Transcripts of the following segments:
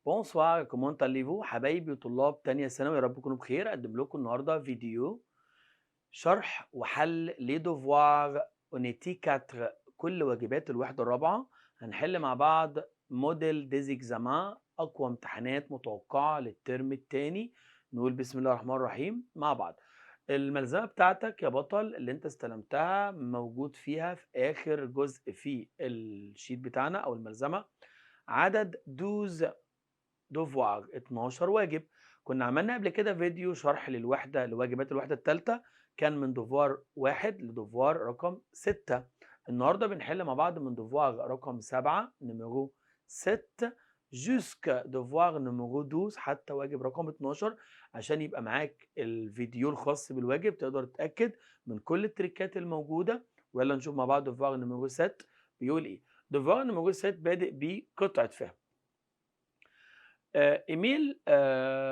بونسوار كومون allez-vous حبايبي وطلاب تانية ثانوي، يا رب تكونوا بخير. اقدم لكم النهارده فيديو شرح وحل لي دوفوار اونيتي 4 كل واجبات الوحدة الرابعة. هنحل مع بعض موديل ديزيكزامان، اقوى امتحانات متوقعة للترم التاني. نقول بسم الله الرحمن الرحيم مع بعض. الملزمة بتاعتك يا بطل اللي انت استلمتها موجود فيها في اخر جزء في الشيت بتاعنا او الملزمة عدد 12 devoir 12 واجب. كنا عملنا قبل كده فيديو شرح لواجبات الوحدة الثالثة، كان من devoir 1 لdevoir رقم 6. النهارده بنحل مع بعض من devoir رقم 7 نمرو 6 jusqu'à devoir نمرو 12 حتى واجب رقم 12، عشان يبقى معاك الفيديو الخاص بالواجب تقدر تتأكد من كل التريكات الموجودة. ويلا نشوف مع بعض devoir نمرو 6 بيقول ايه. devoir نمرو 6 بادئ بقطعة فهم. إيميل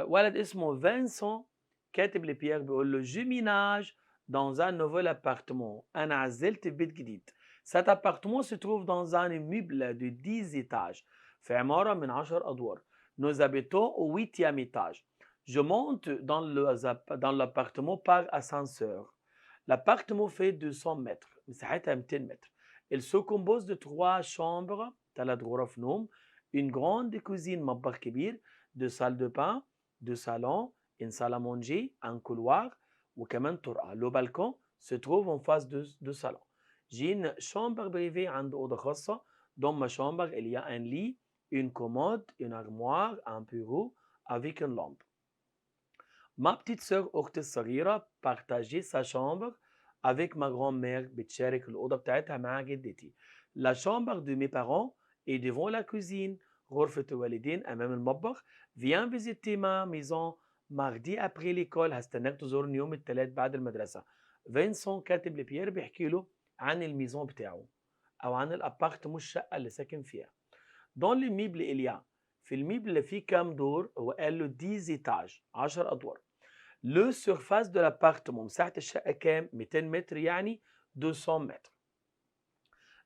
ولد اسمه فينسون كاتب لبيير بيقول له جو ميناج dans un nouvel appartement. أنا عزلت في بيت جديد. Cet appartement se trouve dans un immeuble de 10 étages. في عمارة من 10 أدوار. Nous habitons au 8e étage. Je monte dans l'appartement par ascenseur. L'appartement fait 200 mètres. مساحتها 200 متر. Il se compose de 3 chambres 3 غرف نوم. Une grande cuisine مطبخ كبير. 2 salles de bain. 2 salons. Une salle à manger. Un couloir. وكمان طرقة. Le balcon se trouve en face de salon. J'ai une chambre privée عند أوضة خاصة. Dans ma chambre il y a un lit, une commode, une armoire, un bureau avec une lampe. Ma petite sœur أختي الصغيرة partageait sa chambre avec ma grand-mère. بتشارك الأوضة بتاعتها مع جدتي. La chambre de mes parents est devant la cuisine. غرفة الوالدين أمام المطبخ. Viens visiter ma maison mardi après l'école. هستناك تزورني يوم الثلاث بعد المدرسة. فينسون كاتب لبيير بيحكي له عن الميزون بتاعه أو عن الأبارتمون الشقة اللي ساكن فيها. Dans l'immeuble il y a في الميبل اللي فيه كام دور؟ هو قال له 10 étages 10 أدوار. Le surface de l'appartement مساحة الشقة كام؟ 200 متر يعني 200 متر.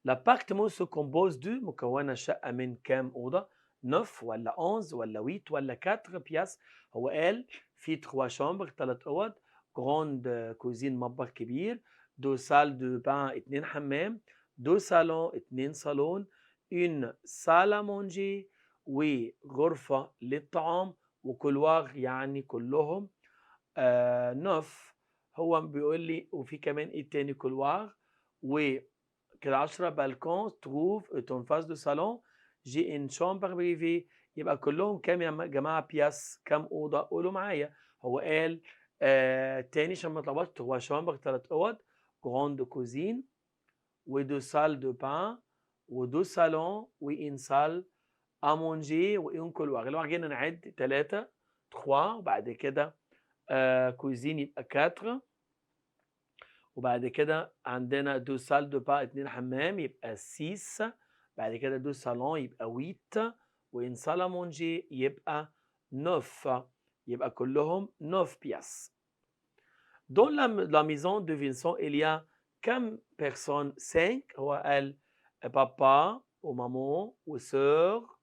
L'appartement se compose de مكونة الشقة من كام أوضة؟ 9 ولا 11 ولا 8 ولا 4 بياس؟ هو قال في 3 chambres 3 أوض. grande cuisine مطبخ كبير. 2 salles de bain 2 حمام. 2 salons 2 صالون. une salle à manger وغرفة للطعام. وكولوار يعني كلهم نوف. هو بيقول لي وفي كمان ايه تاني كولوار وكده 10 بالكون تروف تنفاس دو صالون. جي ان شامبر بريفي. يبقى كلهم كام يا جماعه بياس؟ كام اوضه؟ قولوا معايا. هو قال تاني عشان ما اتلخبطش، هو شامبر 3 اوض. جراند كوزين ودو سال دو بان ودو صالون وان سال امونجي وان كولوار. لو جينا نعد 3 3 وبعد كده كوزين يبقى 4. وبعد كده عندنا 2 سال دو با 2 حمام يبقى 6. بعد كده 2 صالون يبقى 8 وان سال مونجي يبقى 9. يبقى كلهم 9 بياس. Dans la maison de Vincent il y a كم personnes؟ 5. هو قال بابا وماما وسور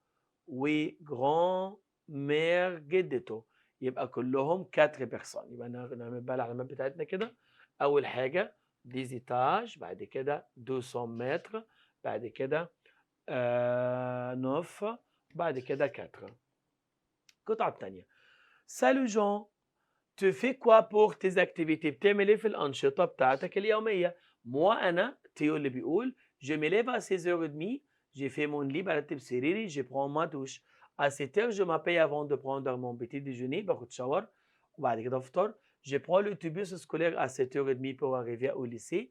وجران مير جدته. يبقى كلهم 4 بيرسون. يبقى نعمل بقى العلامات بتاعتنا كده. اول حاجه ديزيتاج، بعد كده 200 متر، بعد كده 9، بعد كده 4. القطعه الثانيه. سالو جون tu fais quoi pour tes activités؟ بتعمل ايه في الانشطه بتاعتك اليوميه؟ انا تيو اللي بيقول je me lève à 6h30. j'ai fait mon lit برتب سريري. je prends ma douche à 7h. je m'habille avant de prendre mon petit déjeuner. باخد شاور وبعد كده افطر. je prends l'autobus scolaire à 7h30 pour arriver au lycée.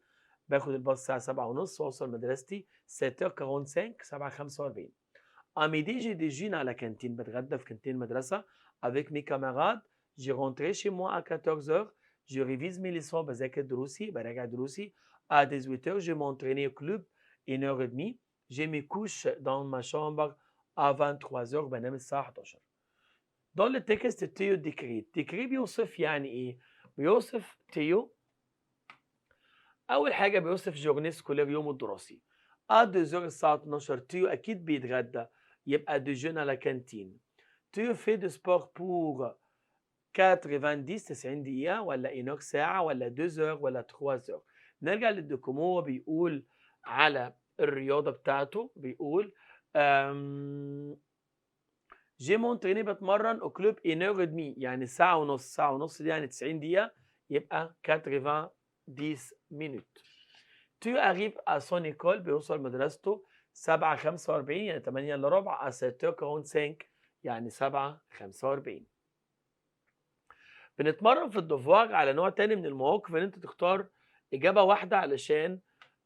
باخد الباص الساعه 7:30 واوصل مدرستي 7h45 7:45. à midi je déjeune à la cantine. بتغدى في كانتين المدرسه avec mes camarades. j'ai rentré chez moi à 14h. je révise mes leçons بذاكر دروسي براجع دروسي. à 18h je m'entraîne au club 1h30. je me couche dans ma chambre à 23h. بنام الساعة 11. dans le texte تيو décrit. décrit بيوصف يعني ايه؟ بيوصف تيو اول حاجة بيوصف جورني سكولير يوم الدراسي. à 2h الساعة 12 تيو اكيد بيتغدى يبقى déjeune à la cantine. tu fais du sport pour 90 دقيقة ولا 1 heure ساعة ولا 2 heures ولا 3 heures. نرجع للدوكومو بيقول على الرياضة بتاعته بيقول جي مونتريني بتمرن او كلوب 1 heure et demie يعني ساعة ونص، ساعة ونص دي يعني 90 دقيقة يبقى 90 minutes. Tu arrives à son école بيوصل مدرسته 7:45 يعني 8 الا ربع à 7h45 يعني 7:45. بنتمرن في الدفواج على نوع تاني من المواقف ان انت تختار اجابه واحده علشان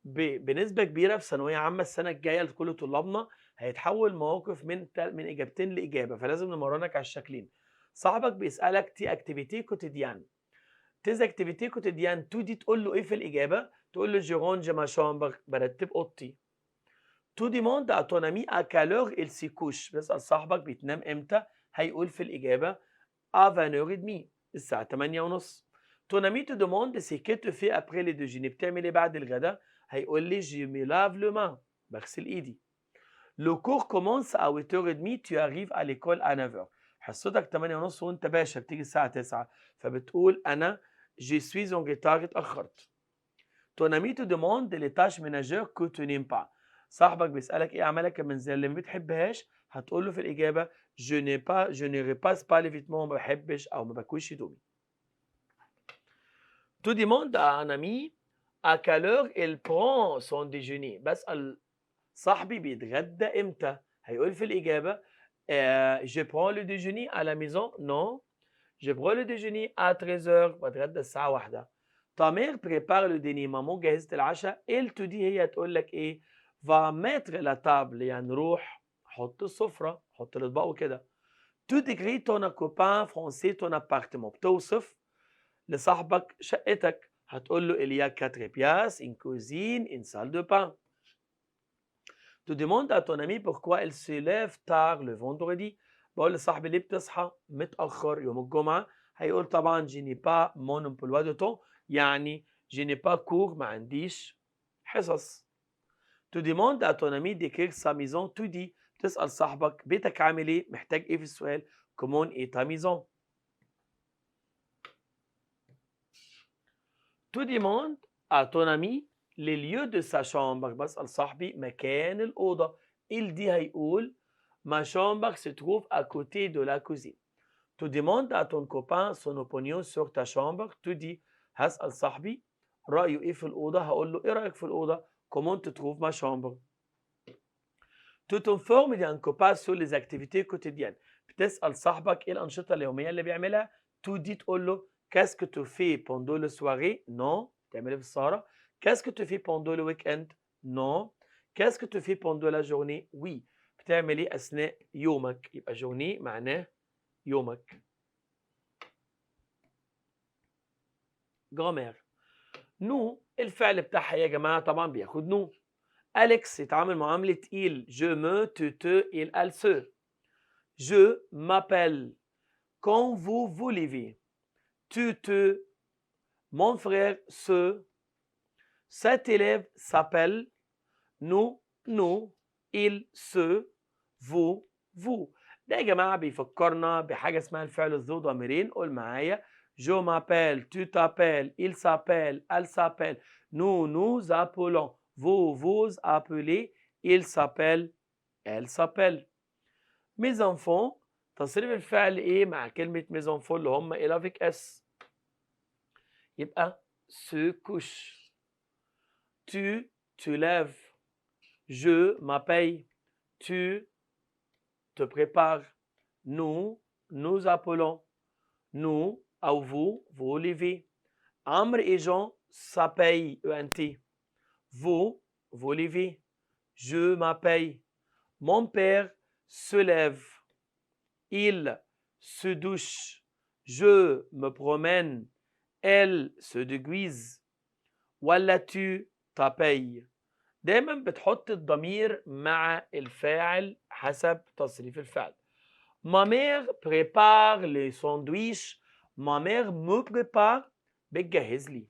بنسبه كبيره في ثانويه عامه السنه الجايه لكل طلابنا هيتحول مواقف من اجابتين لاجابه، فلازم نمرنك على الشكلين. صاحبك بيسالك تي اكتيفيتي كوتيديان، تيز اكتيفيتي كوتيديان تو دي تقول له ايه في الاجابه؟ تقول له جي رونج ما شامبر برتب اوضتي. تو ديموند ا تون امي ا كالور il سي كوش، بيسال صاحبك بيتنام امتى؟ هيقول في الاجابه ا 20h30 الساعه 8:30. تون امي تو دوموند سي كي تو في ابري لي دوجيني، بتعمل ايه بعد الغداء؟ هيقول لي جي مي لاف لو مان بغسل ايدي. لو كور كومونس ا 8h30 tu arrives à l'école à 9h، حصتك 8:30 وانت باشا بتيجي الساعه 9، فبتقول انا جي سويز اون ريتار اتاخرت. تون امي تو دوموند لي تاش ميناجور كو تو نيم با، صاحبك بيسالك ايه اعمالك المنزليه اللي ما بتحبهاش؟ هتقول له في الاجابه je ne repasse pas les vêtements، ما بحبش او ما بكويش هدومي. تو ديموند ا ان امي ا كالور il prend son déjeuner، بسال صاحبي بيتغدى امتى؟ هيقول في الاجابه je prends le déjeuner à la maison non je prends le déjeuner à 13h، بتغدى الساعه 1. تا مير بريبار لو ديني، مامو جهزت العشاء. ال تو دي هي تقول لك ايه؟ فا متر لا تابل يعني روح حط السفره، حط الاطباق وكده. تو ديكري تون كوبان فرونسي تون ابارتمون، بتوصف لصاحبك شقتك، هتقول له il y a 4 pièces une cuisine une salle de bain. Tu demandes à ton ami pourquoi il se lève tard le vendredi، بقول لصاحبي ليه بتصحى متأخر يوم الجمعة؟ هيقول طبعا je n'ai pas mon emploi de temps يعني je n'ai pas cours ما عنديش حصص. Tu demandes à ton ami d'écrire sa maison، tu dis بتسأل صاحبك بيتك عامل ايه؟ محتاج ايه في السؤال؟ comment est ta maison. Tu demandes à ton ami les lieux de sa chambre، بسأل صاحبي مكان الأوضة. il دي هيقول ma chambre se trouve à côté de la cuisine. Tu demandes à ton copain son opinion sur ta chambre، tu dis هسأل صاحبي رأيه ايه في الأوضة، هقول له ايه رأيك في الأوضة؟ comment tu trouves ma chambre. Tu t'informes d'un copain sur les activités quotidiennes، بتسأل صاحبك ايه الأنشطة اليومية اللي بيعملها. tu dis تقول له qu'est-ce que tu fais pendant la soirée non تعمل ايه في السهرة. qu'est-ce que tu fais pendant le week-end non. qu'est-ce que tu fais pendant la journée oui بتعمل ايه أثناء يومك، يبقى journée معناه يومك. جرامير نو الفعل بتاعها يا جماعة طبعا بياخد نو. أليكس يتعامل معاملة il je me tu te il elle se. je m'appelle quand vous voulez. tu te mon frère se. cet élève s'appelle nous nous il se vous vous. ده يا جماعة بيفكرنا بحاجة اسمها الفعل الذو ضميرين. قول معايا je m'appelle tu t'appelles il s'appelle elle s'appelle nous nous appelons vous vous appelez il s'appelle elle s'appelle. mes enfants تصريف الفعل ايه مع كلمة mes enfants اللي هم il avec s؟ يبقى se couche. tu te lèves. je m'appelle. tu te prépares. nous nous appelons. nous ou vous vous levez. Amr et Jean s'appellent ENT. vous vous levez. je m'appelle. mon père se lève. il se douche. je me promène. elle se déguise. ولا tu t'appelles. دايما بتحط الضمير مع الفاعل حسب تصريف الفعل. ma mère prépare les sandwichs. ma mère me prépare بتجهز لي.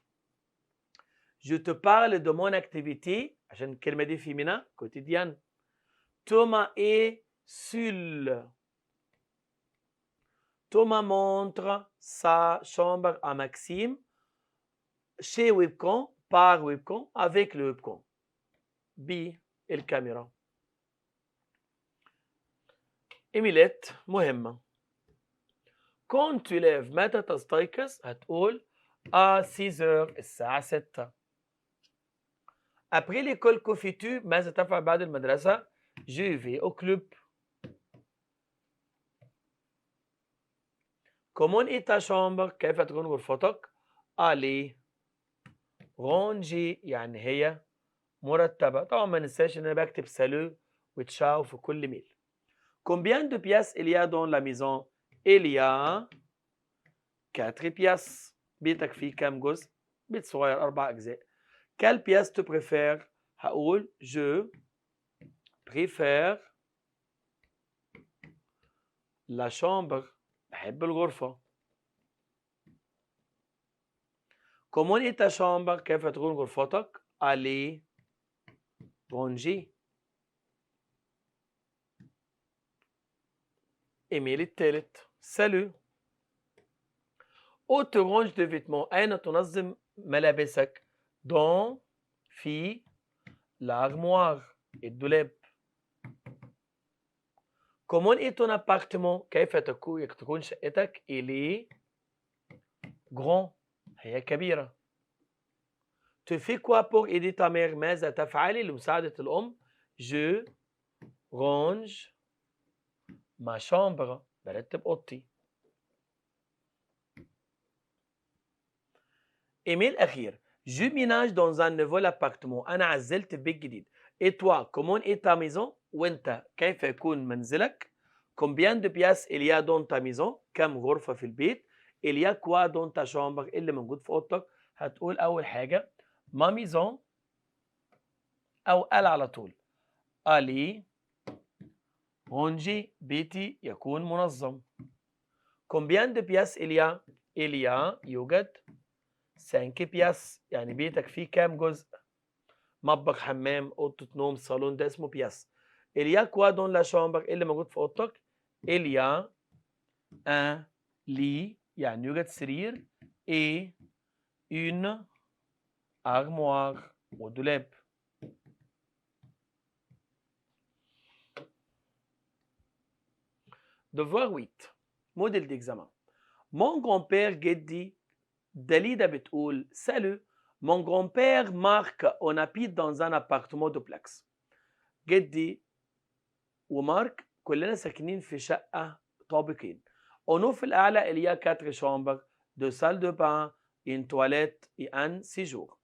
je te parle de mon activité عشان الكلمة دي في منها quotidienne. Thomas est seul. Thomas montre sa chambre à Maxime chez Webcam, par Webcam, avec le Webcam. B الكاميرا. إيميلات مهمة. quand tu lèves متى تستيقظ؟ هتقول à 6 heures الساعة 6. après l'école كوفيتو ماذا تفعل بعد المدرسة؟ je vais au club. comment est ta chambre؟ كيف تكون غرفتك؟ allez ranger يعني هي مرتبة. طبعا ما ننساش ان انا بكتب سالو وتشاو في كل ميل. combien de pièces il y a dans la maison؟ il y a 4 pièces. بيتك فيه كام جزء؟ بيت صغير 4 أجزاء. quelle pièce tu préfères؟ هقول je préfère la chambre. بحب الغرفة. comment est ta chambre؟ كيف تكون غرفتك؟ allez ranger. إيميل الثالث salut. où tu ranges tes vêtements؟ أين تنظم ملابسك؟ dans في l'armoire الدولاب. comment est ton appartement؟ كيف تكون شقتك؟ il est grand هي كبيرة. tu fais quoi pour aider ta mère؟ ماذا تفعلي لمساعدة الأم؟ je range ma chambre برتب أوضتي. إيميل أخير je ménage dans un nouvel appartement. أنا عزلت في بيت جديد. et toi comment est ta maison؟ وأنت كيف يكون منزلك؟ combien de pièces il y a dans ta maison؟ كم غرفة في البيت؟ il y a quoi dans ta chambre؟ اللي موجود في أوضتك؟ هتقول أول حاجة ma maison أو ال على طول. allez ranger بيتي يكون منظم. combien de pièces il y a؟ il y a يوجد 5 pièces يعني بيتك فيه كام جزء؟ مطبخ، حمام، أوضة نوم، صالون، ده اسمه pièce. il y a quoi dans la chambre؟ اللي موجود في أوضتك؟ il y a un lit يعني يوجد سرير et une armoire ودولاب. devoir 8 modèle d'examen. mon grand-père جدي داليدا بتقول salut mon grand-père Marc on habite dans un appartement duplex. جدي ومارك كلنا ساكنين في شقة طابقين. on في الأعلى il y a 4 chambres 2 salles de bain une toilette et un séjour.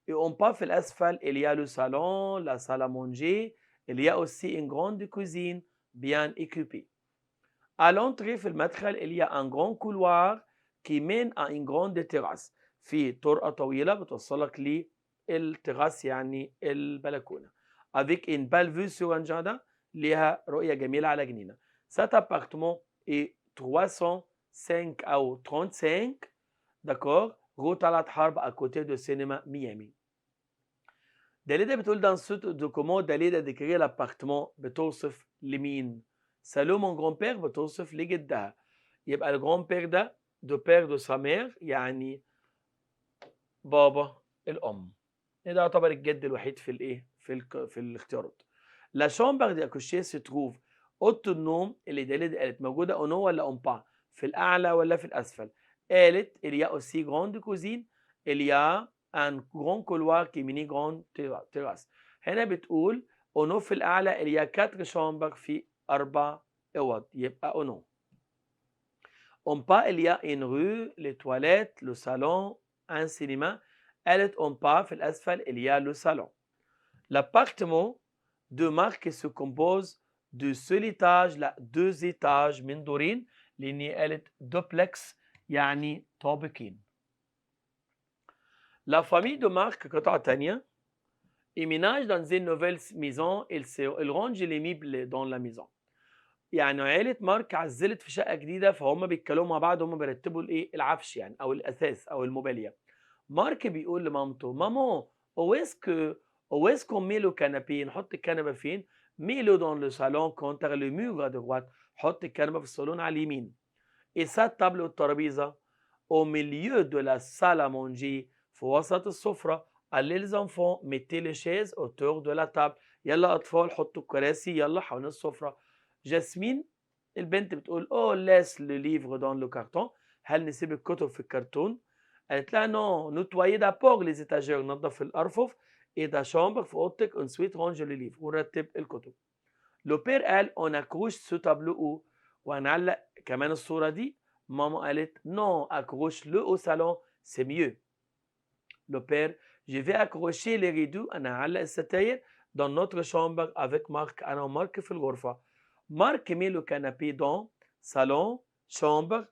et en bas في الأسفل il y a le salon la salle à manger il y a aussi une grande cuisine bien équipée. à l'entrée في المدخل il y a un grand couloir qui mène à une grande terrasse. في طرقة طويلة بتوصلك للتراس يعني البلكونة. avec une belle vue sur un jardin ليها رؤية جميلة على جنينة. cet appartement est 305 أو 35 d'accord route à la Harb à côté de cinéma Miami. داليدا بتقول dans ce document داليدا décrit l'appartement بتوصف لمين؟ سالو mon grand-père بتوصف لجدها. يبقى الجران بير ده دو بير دو سا مير يعني بابا الام. ده يعتبر الجد الوحيد في الايه في الاختيارات. لا شامبر دي اكوشيه سي تروف اوضه النوم اللي داليدا قالت موجوده اونو ولا اون با في الاعلى ولا في الاسفل؟ قالت il y a aussi grande cuisine il y a un grand couloir qui mini grande terrasse. هنا بتقول اونو في الاعلى il y a 4 شامبر في 4 اوض يبقى اونو. En bas, il y a une rue, les toilettes, le salon, un cinéma. قالت en bas في الأسفل il y a le salon. L'appartement de Marc se compose de seul étage لا 2 étages من دورين لأن قالت دوبلكس يعني طابقين. La famille de Marc قطعة تانية emménage dans une nouvelle maison. il range les meubles dans la maison. يعني عيلة مارك عزلت في شقة جديدة فهم بيتكلموا مع بعض هم بيرتبوا الايه العفش يعني او الاساس او الموبيليا. مارك بيقول لمامته مامون اويسكو ميلو كانابي نحط الكنبه فين؟ ميلو دون لو صالون كونتر لو ميغ ا دروات حط الكنبه في الصالون على اليمين. et sa table والترابيزة au milieu de la salle à manger في وسط السفرة. Allez les enfants, mettez les chaises autour de la table. يلا أطفال حطوا الكراسي يلا حول السفرة. جاسمين البنت بتقول oh laisse le livre dans le carton. هل نسيب الكتب في الكرتون؟ قالت لها non, nettoyez d'abord les étagères. نظف الأرفف. et ta chambre في أوضتك ensuite range le livre. ونرتب الكتب. Le père قال on accroche ce tableau où وهنعلق كمان الصورة دي. ماما قالت non, accroche-le au salon, c'est mieux. Le père, je vais accrocher les rideaux أنا هعلق الستاير dans notre chambre avec Marc. أنا ومارك في الغرفة. Marc met le canapé dans salon, chambre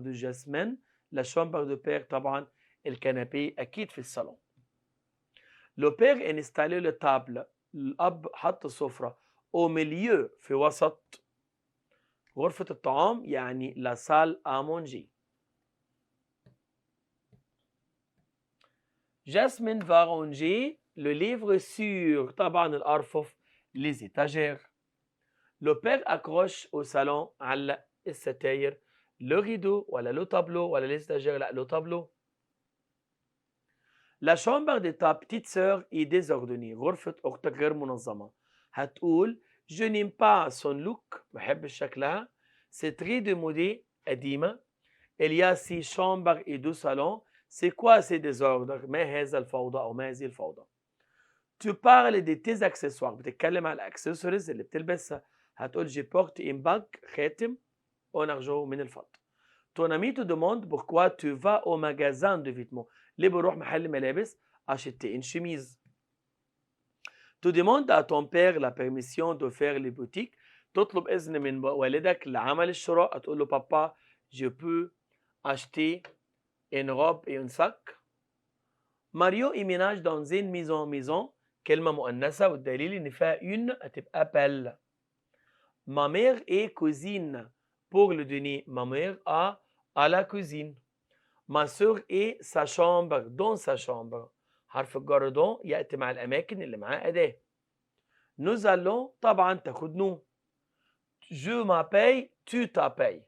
de Jasmine, la chambre de père طبعا الكنبي أكيد في الصالون. Le père installé le table. الأب حط السفرة au milieu في وسط غرفة الطعام يعني la salle à manger. Jasmine va ranger le livre sur طبعا الأرفف les étagères. Le père accroche au salon علق الستاير le rideau ولا le tableau ولا les étagères لا le tableau. La chambre de ta petite sœur est désordonnée. غرفة أختك غير منظمة. هتقول je n'aime pas son look بحب شكلها. c'est très démodé قديمة. il y a 6 chambres et 2 salons. c'est quoi ces désordres؟ ما هذا الفوضى أو ما هذه الفوضى؟ tu parles de tes accessoires. بتتكلم على الاكسسوارز اللي بتلبسها. هتقول je porte une bague خاتم en argent من الفضة. ton ami te demande pourquoi tu vas au magasin de vêtements. ليه بروح محل ملابس؟ acheter une chemise. tu demandes à ton père la permission de faire les boutiques. تطلب إذن من والدك لعمل الشراء. هتقول له papa je peux acheter une robe et un sac. Mario emménage dans une maison كلمة مؤنثة والدليل إن فيها une هتبقى belle. Ma mère est cuisine pour le dîner. Ma mère a à la cuisine. Ma sœur est sa chambre dans sa chambre. حرف الجر dans يأتي مع الأماكن اللي معاه أداة. Nous allons طبعا تاخد nous. Je m'appelle tu t'appelles.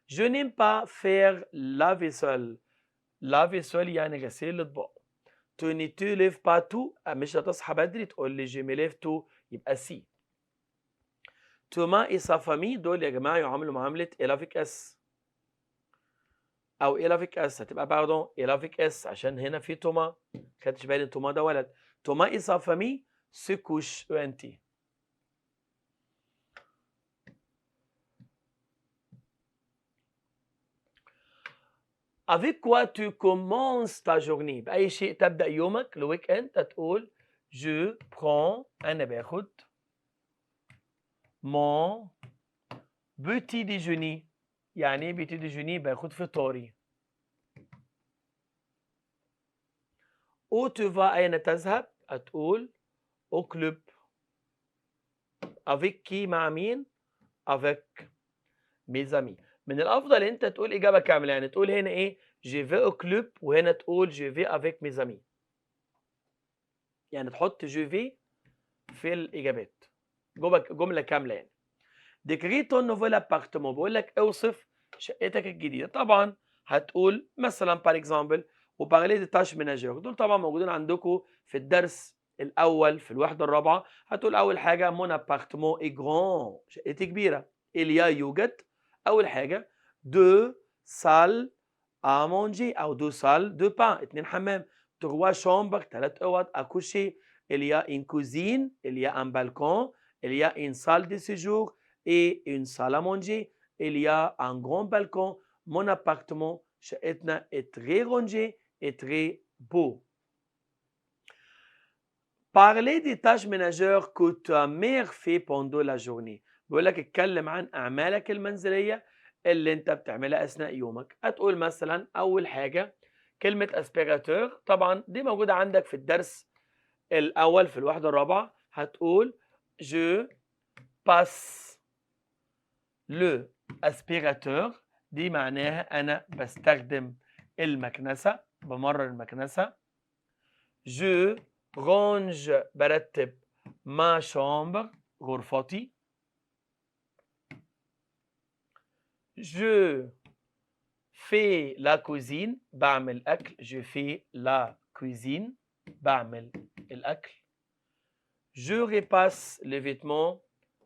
Je n'aime pas faire la vaisselle. la vaisselle يعني غسيل الأطباق. tu ne te lèves pas tôt مش هتصحى بدري تقول لي je me lève tôt يبقى سي. Thomas et sa famille دول يا جماعة يعاملوا معاملة il avec S أو il avec S هتبقى باردون il avec S عشان هنا في توما. خدتش بالي إن توما ده ولد. Thomas et sa famille se couchent ENT. Avec quoi tu commences ta journée؟ بأي شيء تبدأ يومك. الويك إند هتقول je prends أنا باخد mon petit déjeuner. يعني ايه petit déjeuner؟ باخد فطاري. où tu vas أين تذهب؟ هتقول au club. avec qui مع مين؟ avec mes amis. من الأفضل أنت تقول إجابة كاملة. يعني تقول هنا إيه je vais au club وهنا تقول je vais avec mes amis. يعني تحط je vais في الإجابات جملة كاملة. يعني décris ton nouvel appartement بقول لك اوصف شقتك الجديدة. طبعا هتقول مثلا par exemple وبارلي دي تاش ménagères. دول طبعا موجودين عندكم في الدرس الأول في الوحدة الرابعة. هتقول أول حاجة mon appartement est grand شقتي كبيرة. il y a يوجد أول حاجة deux salles à manger أو deux salles de bain 2 حمام. 3 chambres 3 أوض à coucher. il y a une cuisine il y a un balcon il y a une salle de séjour et une salle à manger. il y a un grand balcon. mon appartement شقتنا est très rangé et très beau. parler des tâches ménagères que ta mère fait pendant la journée. بيقول لك اتكلم عن أعمالك المنزلية اللي أنت بتعملها أثناء يومك. هتقول مثلا أول حاجة كلمة aspirateur. طبعا دي موجودة عندك في الدرس الأول في الوحدة الرابعة. هتقول je passe le aspirateur. دي معناها أنا بستخدم المكنسة بمرر المكنسة. je range برتب ma chambre غرفتي. je fais la cuisine بعمل أكل. je fais la cuisine بعمل الأكل. je repasse les vêtements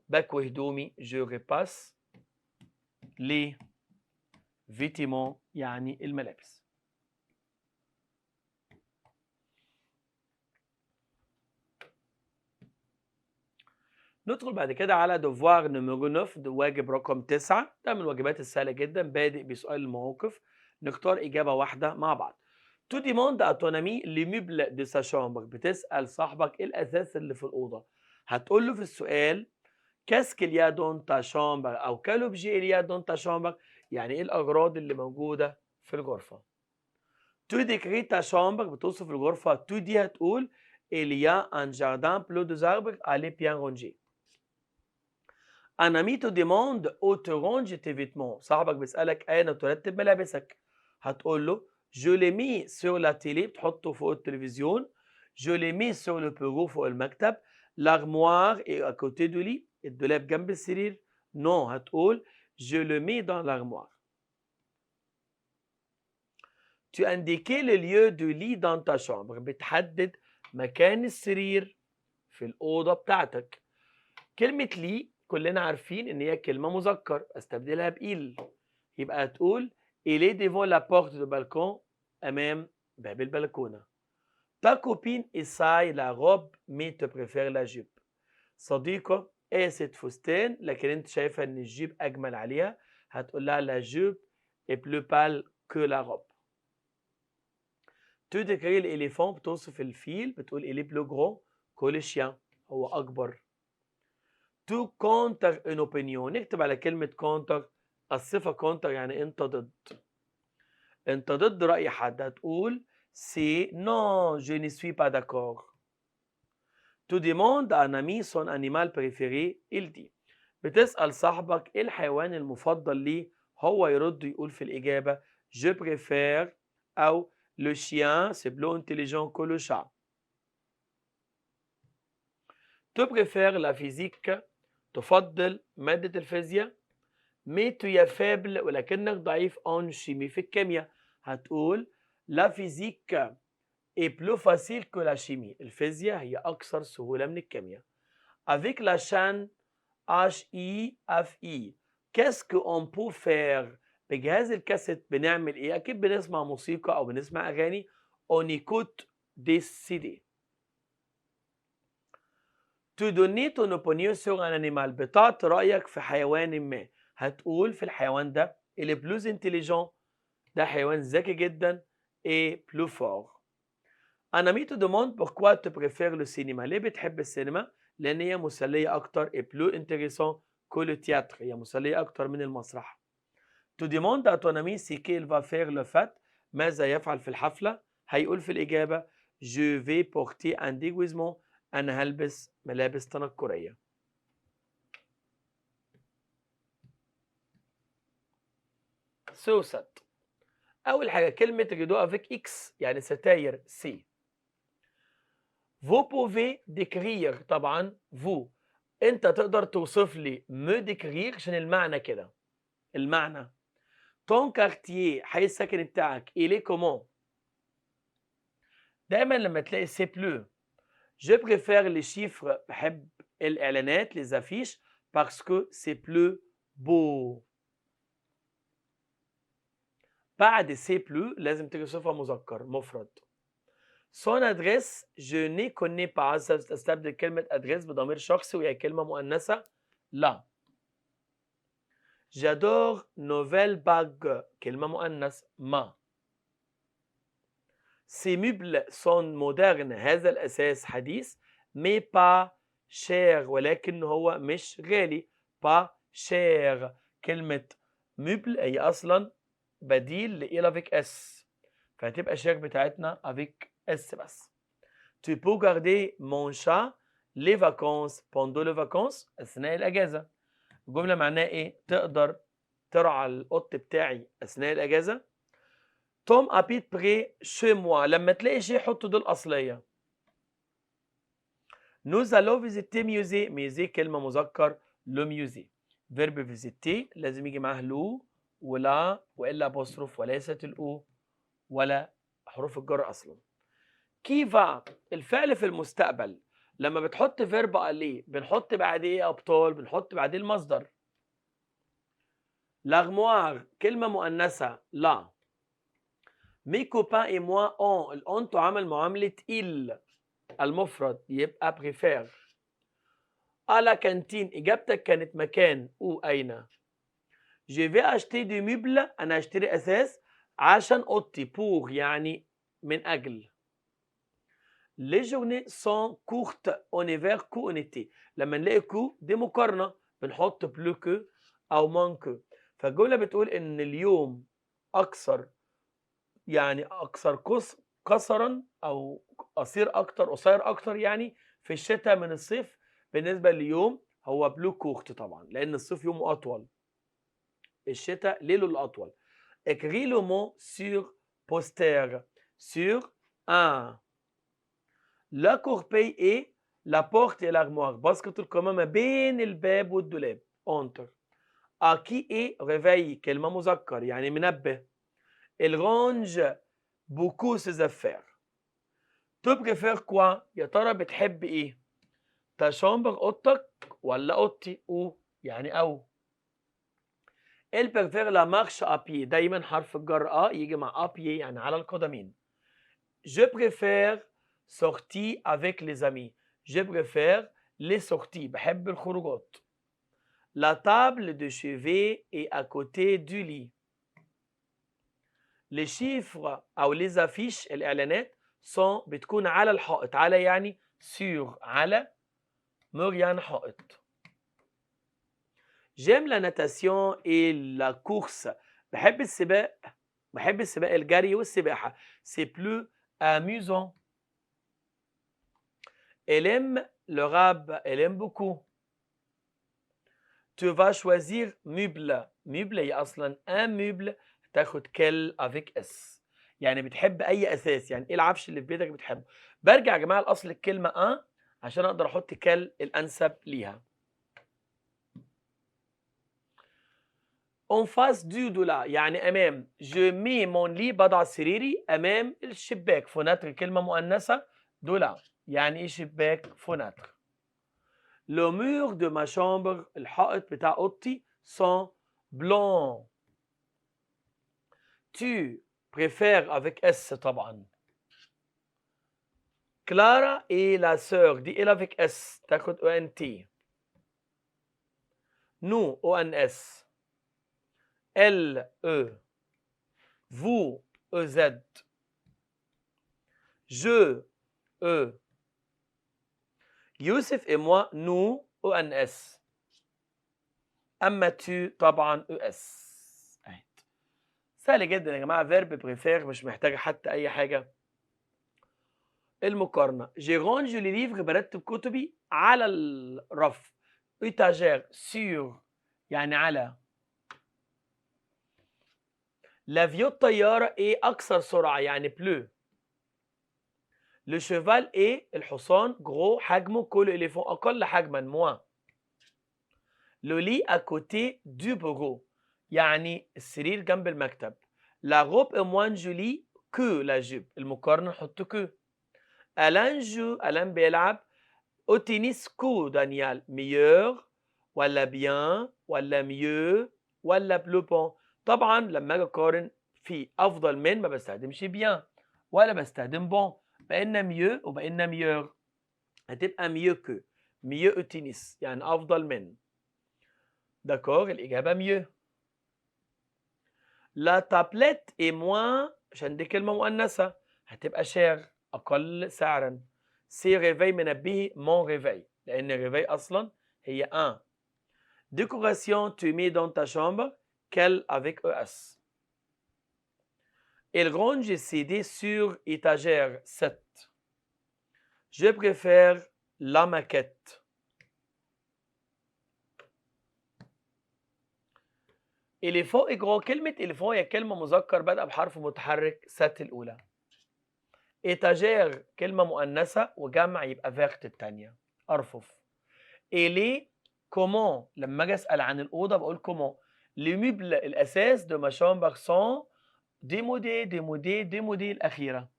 بكوي هدومي. je repasse les vêtements يعني الملابس. ندخل بعد كده على devoir numéro 9 ده واجب رقم 9. ده من الواجبات السهلة جدا، بادئ بسؤال المواقف. نختار إجابة واحدة مع بعض. تو ديموند à ton ami les meubles de sa chambre. بتسأل صاحبك إيه الأثاث اللي في الأوضة. هتقول له في السؤال qu'est-ce qu'il y a dans ta chambre أو quel objet il y a dans ta chambre، يعني إيه الأغراض اللي موجودة في الغرفة. تو décris ta chambre بتوصف الغرفة. تو دي هتقول il y a un jardin plein de arbres elle est bien rangée. Un ami te demande où tu ranges tes vêtements. صاحبك بيسألك أين ترتب ملابسك. هتقول له je l'ai mis sur la télé بتحطه فوق التلفزيون. je l'ai mis sur le bureau فوق المكتب. l'armoire est à côté du lit. الدولاب جنب السرير. non هتقول je le mets dans l'armoire. tu indiques le lieu du lit dans ta chambre. بتحدد مكان السرير في الأوضة بتاعتك. كلمة لي كلنا عارفين إن هي كلمة مذكر، استبدلها بإل. يبقى هتقول il est devant la porte du balcon أمام باب البلكونة. ta copine essaye la robe mais te préfère la jupe. صديقة قاست فستان لكن أنت شايفة إن الجيب أجمل عليها. هتقول لها la jupe est plus pâle que la robe. tu décris l'éléphant بتوصف الفيل. بتقول il est plus gros que le chien هو أكبر. to counter une opinion. نكتب على كلمة counter الصفة counter يعني أنت ضد. أنت ضد رأي حد. هتقول c'est non je ne suis pas d'accord. tu demandes à un ami son animal préféré. il dit. بتسأل صاحبك إيه الحيوان المفضل ليه. هو يرد يقول في الإجابة je préfère أو le chien c'est plus intelligent que le chat. tu préfères la physique تفضل مادة الفيزياء. mais tu es faible ولكنك ضعيف en chimie في الكيمياء. هتقول la physique est plus facile que la chimie. الفيزياء هي أكثر سهولة من الكيمياء. avec la chaîne HIFI qu'est-ce qu'on peut faire. بجهاز الكاسيت بنعمل إيه؟ أكيد بنسمع موسيقى أو بنسمع أغاني. on écoute des CD. tu donnes ton opinion sur un animal. بتعطي رأيك في حيوان ما. هتقول في الحيوان ده il est plus intelligent ده حيوان ذكي جدا et plus fort. un ami te demande pourquoi tu préfères le cinéma. ليه بتحب السينما؟ لأن هي مسلية أكتر et plus intéressant que le théâtre. هي مسلية أكتر من المسرح. tu demandes à ton ami ce qu'il va faire le fête. ماذا يفعل في الحفلة؟ هيقول في الإجابة je vais porter un déguisement. أنا هلبس ملابس تنكرية. سوست. أول حاجة كلمة rideau avec X يعني ستاير سي. vous pouvez décrire طبعا vous أنت تقدر توصف لي me décrire عشان المعنى كده. المعنى ton quartier حي السكن بتاعك il est comment. دايما لما تلاقي c'est plus. je préfère les chiffres بحب الإعلانات les affiches parce que c'est plus beau. بعد c'est plus لازم تيجي صفة مذكر مفرد. son adresse je ne connais pas. تستبدل كلمة adresse بضمير شخصي وهي كلمة مؤنثة لا. j'adore nouvelle bague كلمة مؤنث ما. ces meubles sont modernes. هذا الأساس حديث mais pas cher ولكن هو مش غالي. pas cher. كلمة meuble هي أصلا بديل لإل avec S فهتبقى cher بتاعتنا avec S بس. tu peux garder mon chat les vacances pendant les vacances أثناء الأجازة. الجملة معناها إيه؟ تقدر ترعى القط بتاعي أثناء الأجازة. توم habite près chez moi. لما تلاقي شيء حط دول أصلية. nous allons visiter musée. musée كلمة مذكر le musée. verbe visiter لازم يجي معاه لو ولا وإلا أبوستروف وليست الأو ولا حروف الجر أصلا. كيفا الفعل في المستقبل لما بتحط فيرب أليه بنحط بعديه إيه يا أبطال؟ بنحط بعديه المصدر. لاغموار كلمة مؤنثة لا. مي كوبان اي موا اون الأون تعامل معاملة إل المفرد يبقى بريفير. على كانتين إجابتك كانت مكان أو أين. Je vais acheter des meubles أنا أشتري أثاث عشان أوضتي pour يعني من أجل. Les journées sont courtes en hiver qu'en été. لما نلاقي كو دي مقارنة بنحط بلو كو أو مان كو. فالجملة بتقول إن اليوم أكثر يعني أكثر قصرا أو قصير أكتر قصير أكتر يعني في الشتاء من الصيف. بالنسبة لليوم هو بلو كورت طبعا لأن الصيف يومه أطول الشتاء ليله الأطول. Écris le mot sur poster. Sur un. La corbeille est la porte et l'armoire. باسكت القمامة بين الباب والدولاب. Entre. À qui est réveil كلمة مذكر يعني منبه. Il range beaucoup ses affaires. Tu préfères quoi؟ يا ترى بتحب ايه؟ تا شامبر اوضتك ولا اوضتي؟ او يعني او. Elle préfère la marche à pied. دايما حرف الجر يجي مع à pied يعني على القدمين. Je préfère sortir avec les amis. Je préfère les sorties. بحب الخروجات. La table de chevet est à côté du lit. Les chiffres أو les affiches الإعلانات بتكون على الحائط. على يعني sur على mur يعني حائط. J'aime la natation et la course. بحب السباق الجري والسباحة. C'est plus amusant. Elle aime le rap. Elle aime beaucoup. Tu vas choisir meuble. meuble هي أصلا un meuble تاخد كل avec اس. يعني بتحب أي أثاث يعني إيه العفش اللي في بيتك بتحبه. برجع يا جماعة لأصل الكلمة عشان أقدر أحط كل الأنسب ليها. En face du دولا يعني أمام. Je mets mon lit بضع سريري أمام الشباك. فوناتر كلمة مؤنثة. دولا يعني إيه شباك؟ فوناتر. Le mur de ma chambre الحائط بتاع أوضتي sont blancs. Tu préfères avec S طبعا. Clara est la sœur دي elle avec S تاخد ONT. Nous ONS. Elle E. Vous EZ. Je E. يوسف et moi nous ONS. أما tu طبعا ES. سهل جدا يا جماعة. فيرب بريفير مش محتاجة حتى أي حاجة. المقارنة. جي رانج لي ليفر برتب كتبي على الرف. إيتاجير سور يعني على. لافيو الطيارة إيه أكثر سرعة يعني بلو. لو شيفال إيه الحصان جرو حجمه. كل إليفون أقل حجما موان. لو لي أكوتي دو بورو يعني السرير جنب المكتب. لا روب موان جولي كو لا جيب. المقارنة نحط كو. ألان ألان بيلعب au tennis كو دانيال. ميور ولا بيان ولا ميو ولا بلوبون. طبعا لما اجي اقارن في افضل من ما بستخدمش بيان ولا بستخدم بون. بقينا ميو وبقينا ميور. هتبقى ميو كو. ميو au tennis يعني افضل من. داكور الاجابه ميو. لا تابلت اي موان عشان دي كلمه مؤنثه هتبقى شير أقل سعرا. سي ريفي منبهي مون ريفي لأن ريفي أصلا هي un. Décoration tu mets dans ta chambre quelle avec ES. Il range CD sur étagère 7. Je préfère la maquette. éléphant إجراء. كلمة éléphant هي كلمة مذكر بادئة بحرف متحرك ست الأولى. إيتاجير كلمة مؤنثة وجمع يبقى فيرت التانية أرفف. إلي كومون لما أجي أسأل عن الأوضة بقول كومون. les meubles الأساس de ma chambre sont démodés الأخيرة.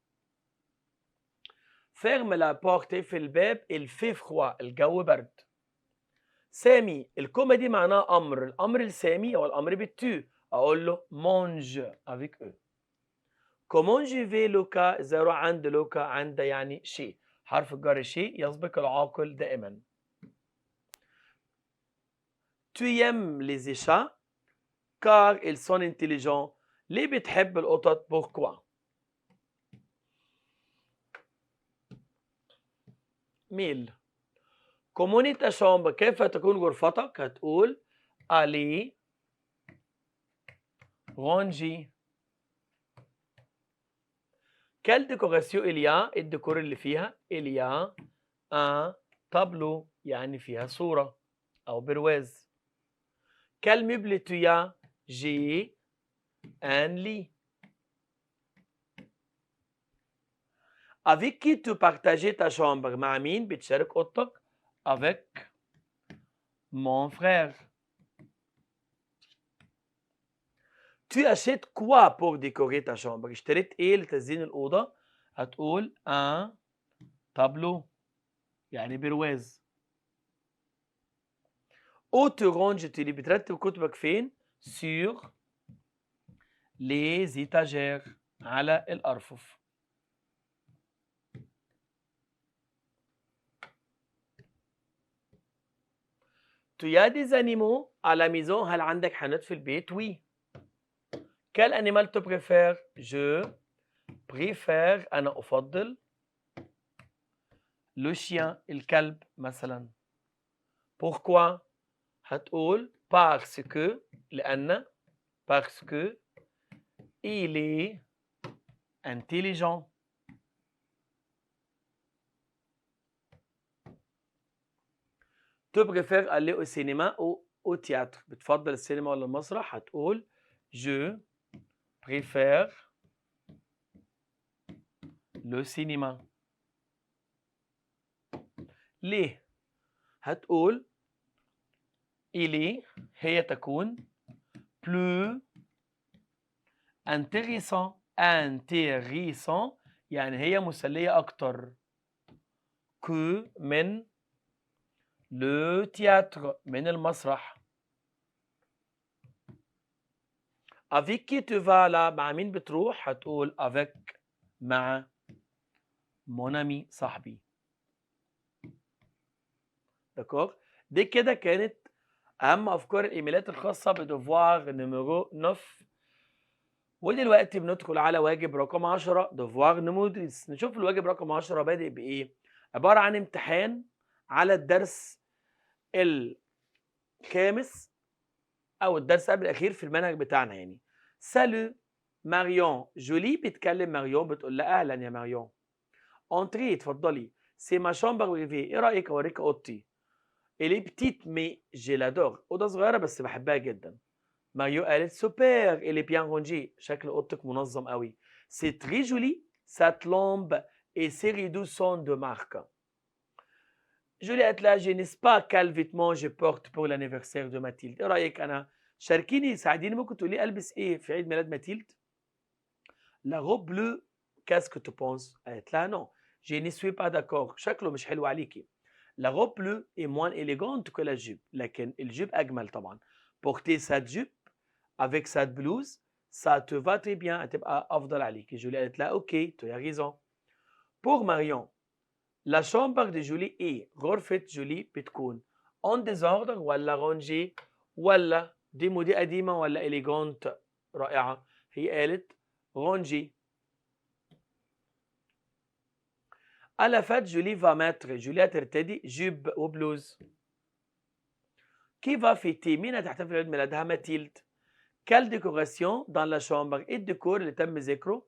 ferme la porte في الباب il fait froid الجو برد. سامي الكوميدي معناه أمر، الأمر السامي أو الأمر بالتو أقول له mange avec eux. comment je vais لوكا إذا أروح عند لوكا عند يعني شيء، حرف الجر شيء يسبق العاقل دائما. tu aimes les chats car ils sont intelligents. ليه بتحب القطط؟ pourquoi. ميل comment est ta chambre كيف تكون غرفتك؟ هتقول aller ranger. quelle décoration il y a؟ الديكور اللي فيها il y a un tableau يعني فيها صورة أو برواز. quel meuble tu as؟ j'ai un lit. avec qui tu partages ta chambre؟ مع مين بتشارك أوضتك؟ avec mon frère. tu achètes quoi pour décorer ta chambre؟ اشتريت ايه لتزيين الأوضة؟ هتقول un tableau يعني برواز. où tu ranges tu بترتب كتبك فين؟ sur les étagères على الأرفف. tu as des animaux à la maison؟ هل عندك حيوانات في البيت؟ oui. quel animal tu préfères؟ je préfère أنا أفضل le chien الكلب مثلا. pourquoi؟ هتقول parce que لأن parce que il est intelligent. tu préfères aller au cinéma ou au théâtre؟ بتفضل السينما ولا المسرح؟ هتقول je préfère le cinéma. ليه؟ هتقول il est هي تكون plus intéressant يعني هي مسلية أكتر que من le théâtre من المسرح. avec qui tu vas là؟ مع مين بتروح؟ هتقول avec مع mon ami صاحبي. دكور دي كده كانت أهم أفكار الإيميلات الخاصة بدوفوار نيميرو 9. ودلوقتي بندخل على واجب رقم 10 دوفوار نيميرو 10. نشوف الواجب رقم 10 بادئ بإيه؟ عبارة عن امتحان على الدرس الخامس أو الدرس قبل الأخير في المنهج بتاعنا يعني. سالو ماريون جولي بتكلم ماريون بتقول لها أهلا يا ماريون. انتري اتفضلي. سي ما شامبر بريفي إيه رأيك أوريك أوضتي؟ إلي بتيت مي جي لادور أوضة صغيرة بس بحبها جدا. ماريو قالت سوبر إلي بيان رونجي شكل أوضتك منظم قوي. سي تري جولي سات لومب إي سي ريدو سون دو مارك. جولي قالت لها جي نيس با كال فيتمون جو بورت بور لانيفرسير دو ماتيلد. إيه رأيك أنا شاركيني ساعديني ممكن تقولي ألبس إيه في عيد ميلاد ماتيلد؟ لا روب بلو كاسكو تو بونس؟ قالت لها نو جي ني سوي با داكور شكله مش حلو عليكي. La robe bleue est moins élégante que la jupe. لكن الجيب أجمل طبعا. Porter cette jupe avec cette blouse, ça te va très bien. هتبقى أفضل عليك. جولي قالت لها أوكي tu as raison. Pour Marion, la chambre de Julie est غرفة جولي بتكون en désordre ولا rangée ولا démodée قديمة ولا élégante رائعة. هي قالت rangée. À la fête, Julie va mettre جولي هترتدي جيب وبلوز. كي va fêter مين هتحتفل عيد ميلادها؟ ماتيلد. quelle décoration dans la chambre؟ ايه الديكور اللي تم ذكره؟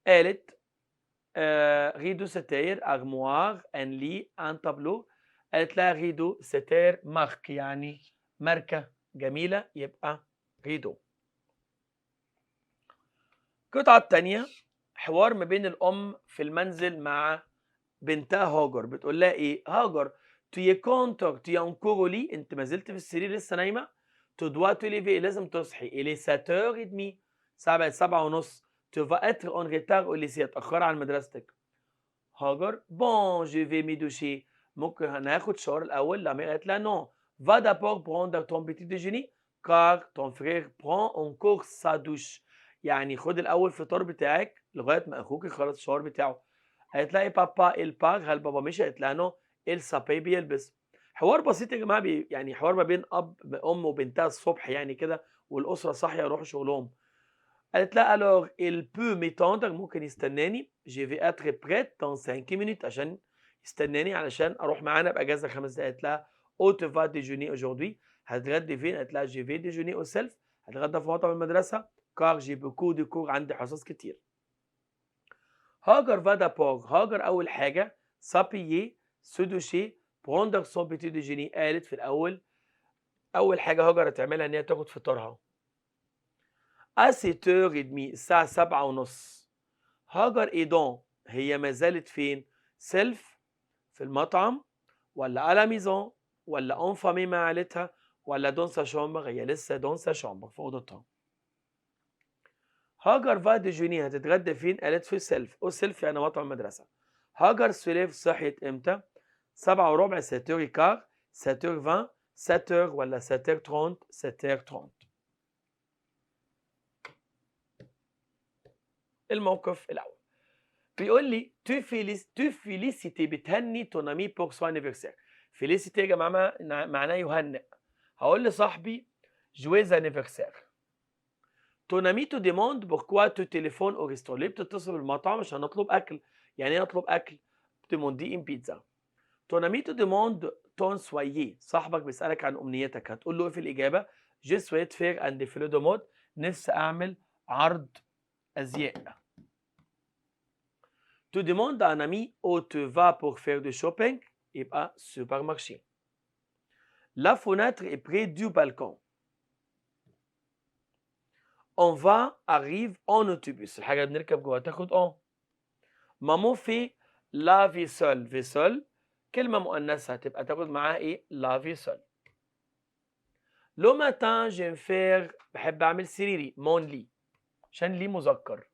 قالت ريدو ستاير ارموار ان لي ان تابلو. قالت لها ريدو ستاير مارك يعني ماركة جميلة يبقى ريدو. القطعة الثانية حوار ما بين الأم في المنزل مع بنتها هاجر. بتقول لها ايه؟ هاجر tu es contre tu es encore au lit انت ما زلت في السرير لسه نايمه. tu dois te lever لازم تصحي il est 7h30 الساعة بقت 7:30 tu vas être en retard au lycée هتأخري عن مدرستك. هاجر bon je vais me doucher ممكن هناخد شاور الأول. لا قالت لها non va d'abord prendre ton petit déjeuner car ton frère prend encore sa douche يعني خد الأول فطار بتاعك لغاية ما أخوك يخلص الشاور بتاعه. قالت لها إيه بابا الباغ هل بابا مشي؟ قالت لها نو السابي بيلبس. حوار بسيط يا جماعة يعني حوار ما بين أم وبنتها الصبح يعني كده والأسرة صاحية يروحوا شغلهم. قالت لها alors il peut m'attendre ممكن يستناني je vais être prête dans 5 minutes عشان يستناني علشان أروح معانا بأجازة 5 دقايق. قالت لها où tu vas déjeuner aujourd'hui هتتغدي فين؟ قالت لها je vais déjeuner au self هتغدى في مطعم المدرسة car j'ai beaucoup de cours عندي حصص كتير. هاجر va d'abord هاجر أول حاجة s'habiller se doucher prendre son petit déjeuner قالت في الأول أول حاجة هاجر هتعملها إن هي تاخد فطارها. à 7h30 الساعة 7:30 هاجر إيه دون هي ما زالت فين؟ سيلف في المطعم ولا على ميزون ولا اون فامي مع عيلتها ولا دون سا شامبر هي لسه دون سا شامبر في اوضتها. هاجر فا ديجوني هتتغدى فين؟ قالت في سيلف او سيلف يعني مطعم المدرسة. هاجر سوليف صحيت امتى؟ 7:15 7h كار 7h20 7h ولا 7h30 7h30. الموقف الأول بيقول لي تو فيليسيتي بتهني تون امي بور سو انيفرسير. فيليسيتي يا جماعه معناه يهنئ. هقول لصاحبي جويز انيفرسير. تون امي تو ديموند بوركوا تو تليفون او ريستور ليه بتتصل بالمطعم عشان نطلب اكل. يعني ايه نطلب اكل؟ تموندي ان بيتزا. تون امي تو ديموند تون سويي صاحبك بيسالك عن امنيتك هتقول له ايه في الاجابه؟ جي سويت فير اند فيلو دو مود نفسي اعمل عرض ازياء. Tu demandes à un ami où tu vas pour faire du shopping يبقى supermarché. La fenêtre est près du balcon. On va arrive en autobus. الحاجة اللي بنركب جواها تاخد on. Maman fait la vaisselle. vaisselle كلمة مؤنثة هتبقى تاخد معاها ايه؟ la vaisselle. Le matin j'aime faire بحب أعمل سريري mon lit عشان لي مذكر.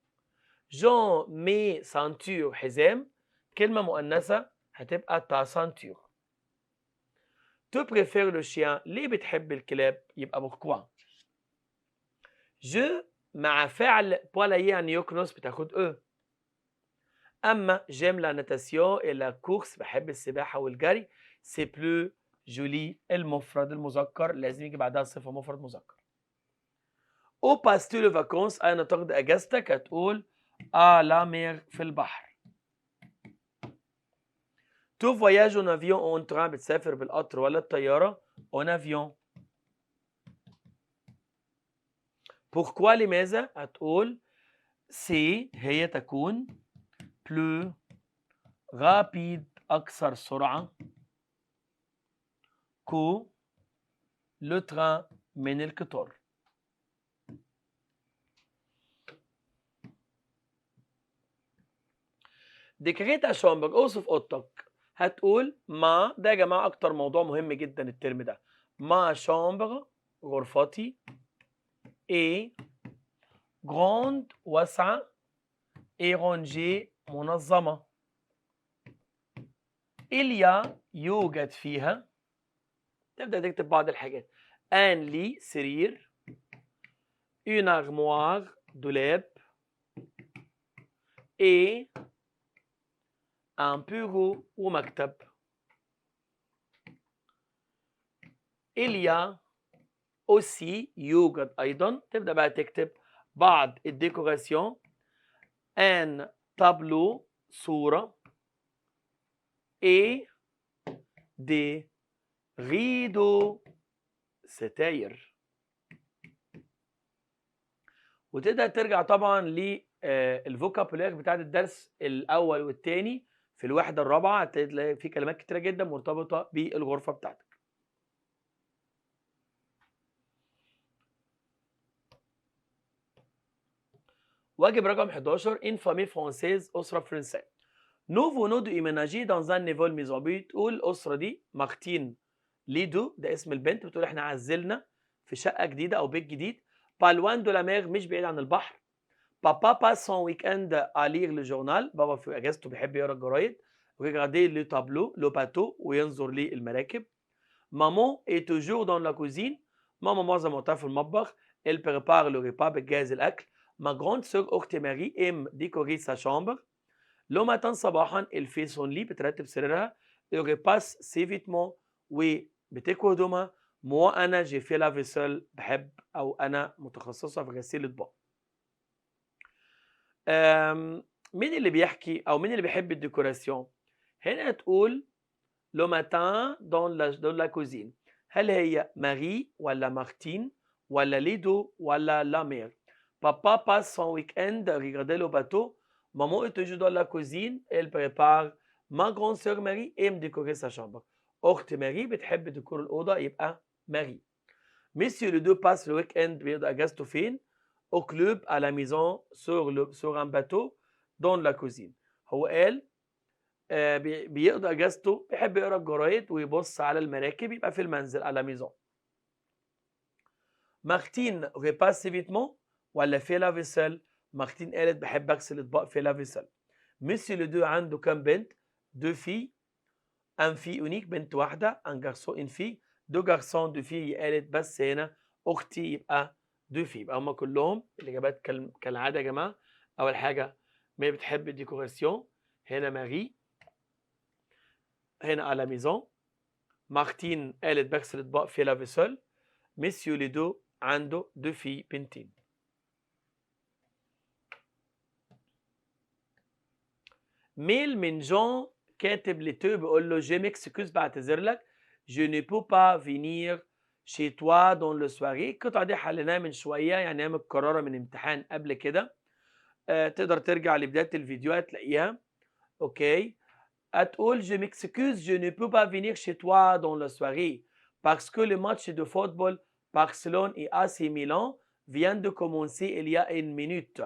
Jean met ceinture حزام كلمة مؤنثة هتبقى ta ceinture. Tu préfères le chien ليه بتحب الكلاب؟ يبقى pourquoi. Je مع فعل بولايي يعني يكنس بتاخد او. أما j'aime la natation et la course بحب السباحة والجري c'est plus joli المفرد المذكر لازم يجي بعدها صفة مفرد مذكر. Où passes-tu les vacances؟ أين تقضي أجازتك؟ هتقول à la mer في البحر. Tu voyages en avion ou en train بتسافر بالقطر ولا الطيارة؟ en avion. Pourquoi لماذا؟ هتقول سي هي تكون plus rapide أكثر سرعة que le train من القطار. décrète ta chambre اوصف اوضتك. هتقول ما ده يا جماعة أكتر موضوع مهم جدا الترم ده. ما chambre غرفتي et grande واسعة et rangée منظمة. il y a يوجد فيها تبدأ تكتب بعض الحاجات. un lit سرير une armoire دولاب et un bureau ومكتب. il y a aussi يوجد أيضا تبدأ بقى تكتب بعض الديكوراسيون un tableau صورة et des rideaux ستاير. وتبدأ ترجع طبعا للفوكابولير بتاعت الدرس الأول والثاني في الوحدة الرابعة هتلاقي في كلمات كتيرة جدا مرتبطة بالغرفة بتاعتك. واجب رقم 11 une famille française أسرة فرنسية. nous venons de emménager dans un nouvel maison بتقول الأسرة دي مارتين ليدو ده اسم البنت بتقول احنا عزلنا في شقة جديدة أو بيت جديد. pas loin de la mer مش بعيد عن البحر. papa passe son week-end à lire le journal. بابا في أجازته بيحب يقرا الجرايد. regarder le tableau le bateau وينظر للمراكب. maman est toujours dans la cuisine. ماما معظم وقتها في المطبخ. elle prépare le repas بتجهز الأكل. ma grande sœur أختي ماري aime décorer sa chambre. le matin صباحا elle fait son lit بترتب سريرها. elle repasse ses vêtements وبتكوي هدومها. moi أنا j'ai fait la vaisselle بحب أو أنا متخصصة في غسيل الأطباق. مين اللي بيحكي أو مين اللي بيحب الديكوراسيون؟ هنا تقول لو ماتان دون لا كوزين. هل هي ماري ولا مارتين ولا ليدو ولا لامير؟ بابا باس سون ويك اند ريغاردي لو باتو. مامون est toujours dans la cuisine. Elle prépare. ما grande sœur ماري aime décorer sa chambre. أخت ماري بتحب ديكور الأوضة يبقى ماري. Monsieur le deux passe le week-end بيقضي أجازته فين؟ au club, à la maison, sur un bateau, dans la cuisine. هو قال بيقضي اجازته بيحب يقرا الجرايد ويبص على المراكب يبقى في المنزل à la maison. مارتين repasse ses vêtements ولا fait la vaisselle؟ مارتين قالت بحب اغسل اطباق في la vaisselle. مسيو لو دو عنده كام بنت؟ دو في ان في اونيك بنت واحده ان جارسون ان في دو جارسون دو في قالت بس هنا اختي يبقى دو في. يبقى هم كلهم الاجابات كالعاده يا جماعه. اول حاجه مي بتحب الديكوراسيون هنا ماري. هنا à la maison. مارتين قالت بغسل اطباق في لا فيسول. مسيو ليدو عنده دو في بنتين. ميل من جون كاتب لتو بيقول له جو ميكسكوز بعتذر لك. جو ني بو با فينير شي توا دون لو سواري. القطعه دي حليناها من شويه يعني هي متكرره من امتحان قبل كده. تقدر ترجع لبدايه الفيديو هتلاقيها. اوكي. هتقول je m'excuse je ne peux pas venir chez toi dans la soirée parce que le match de football Barcelone et AC Milan vient de commencer il y a une minute.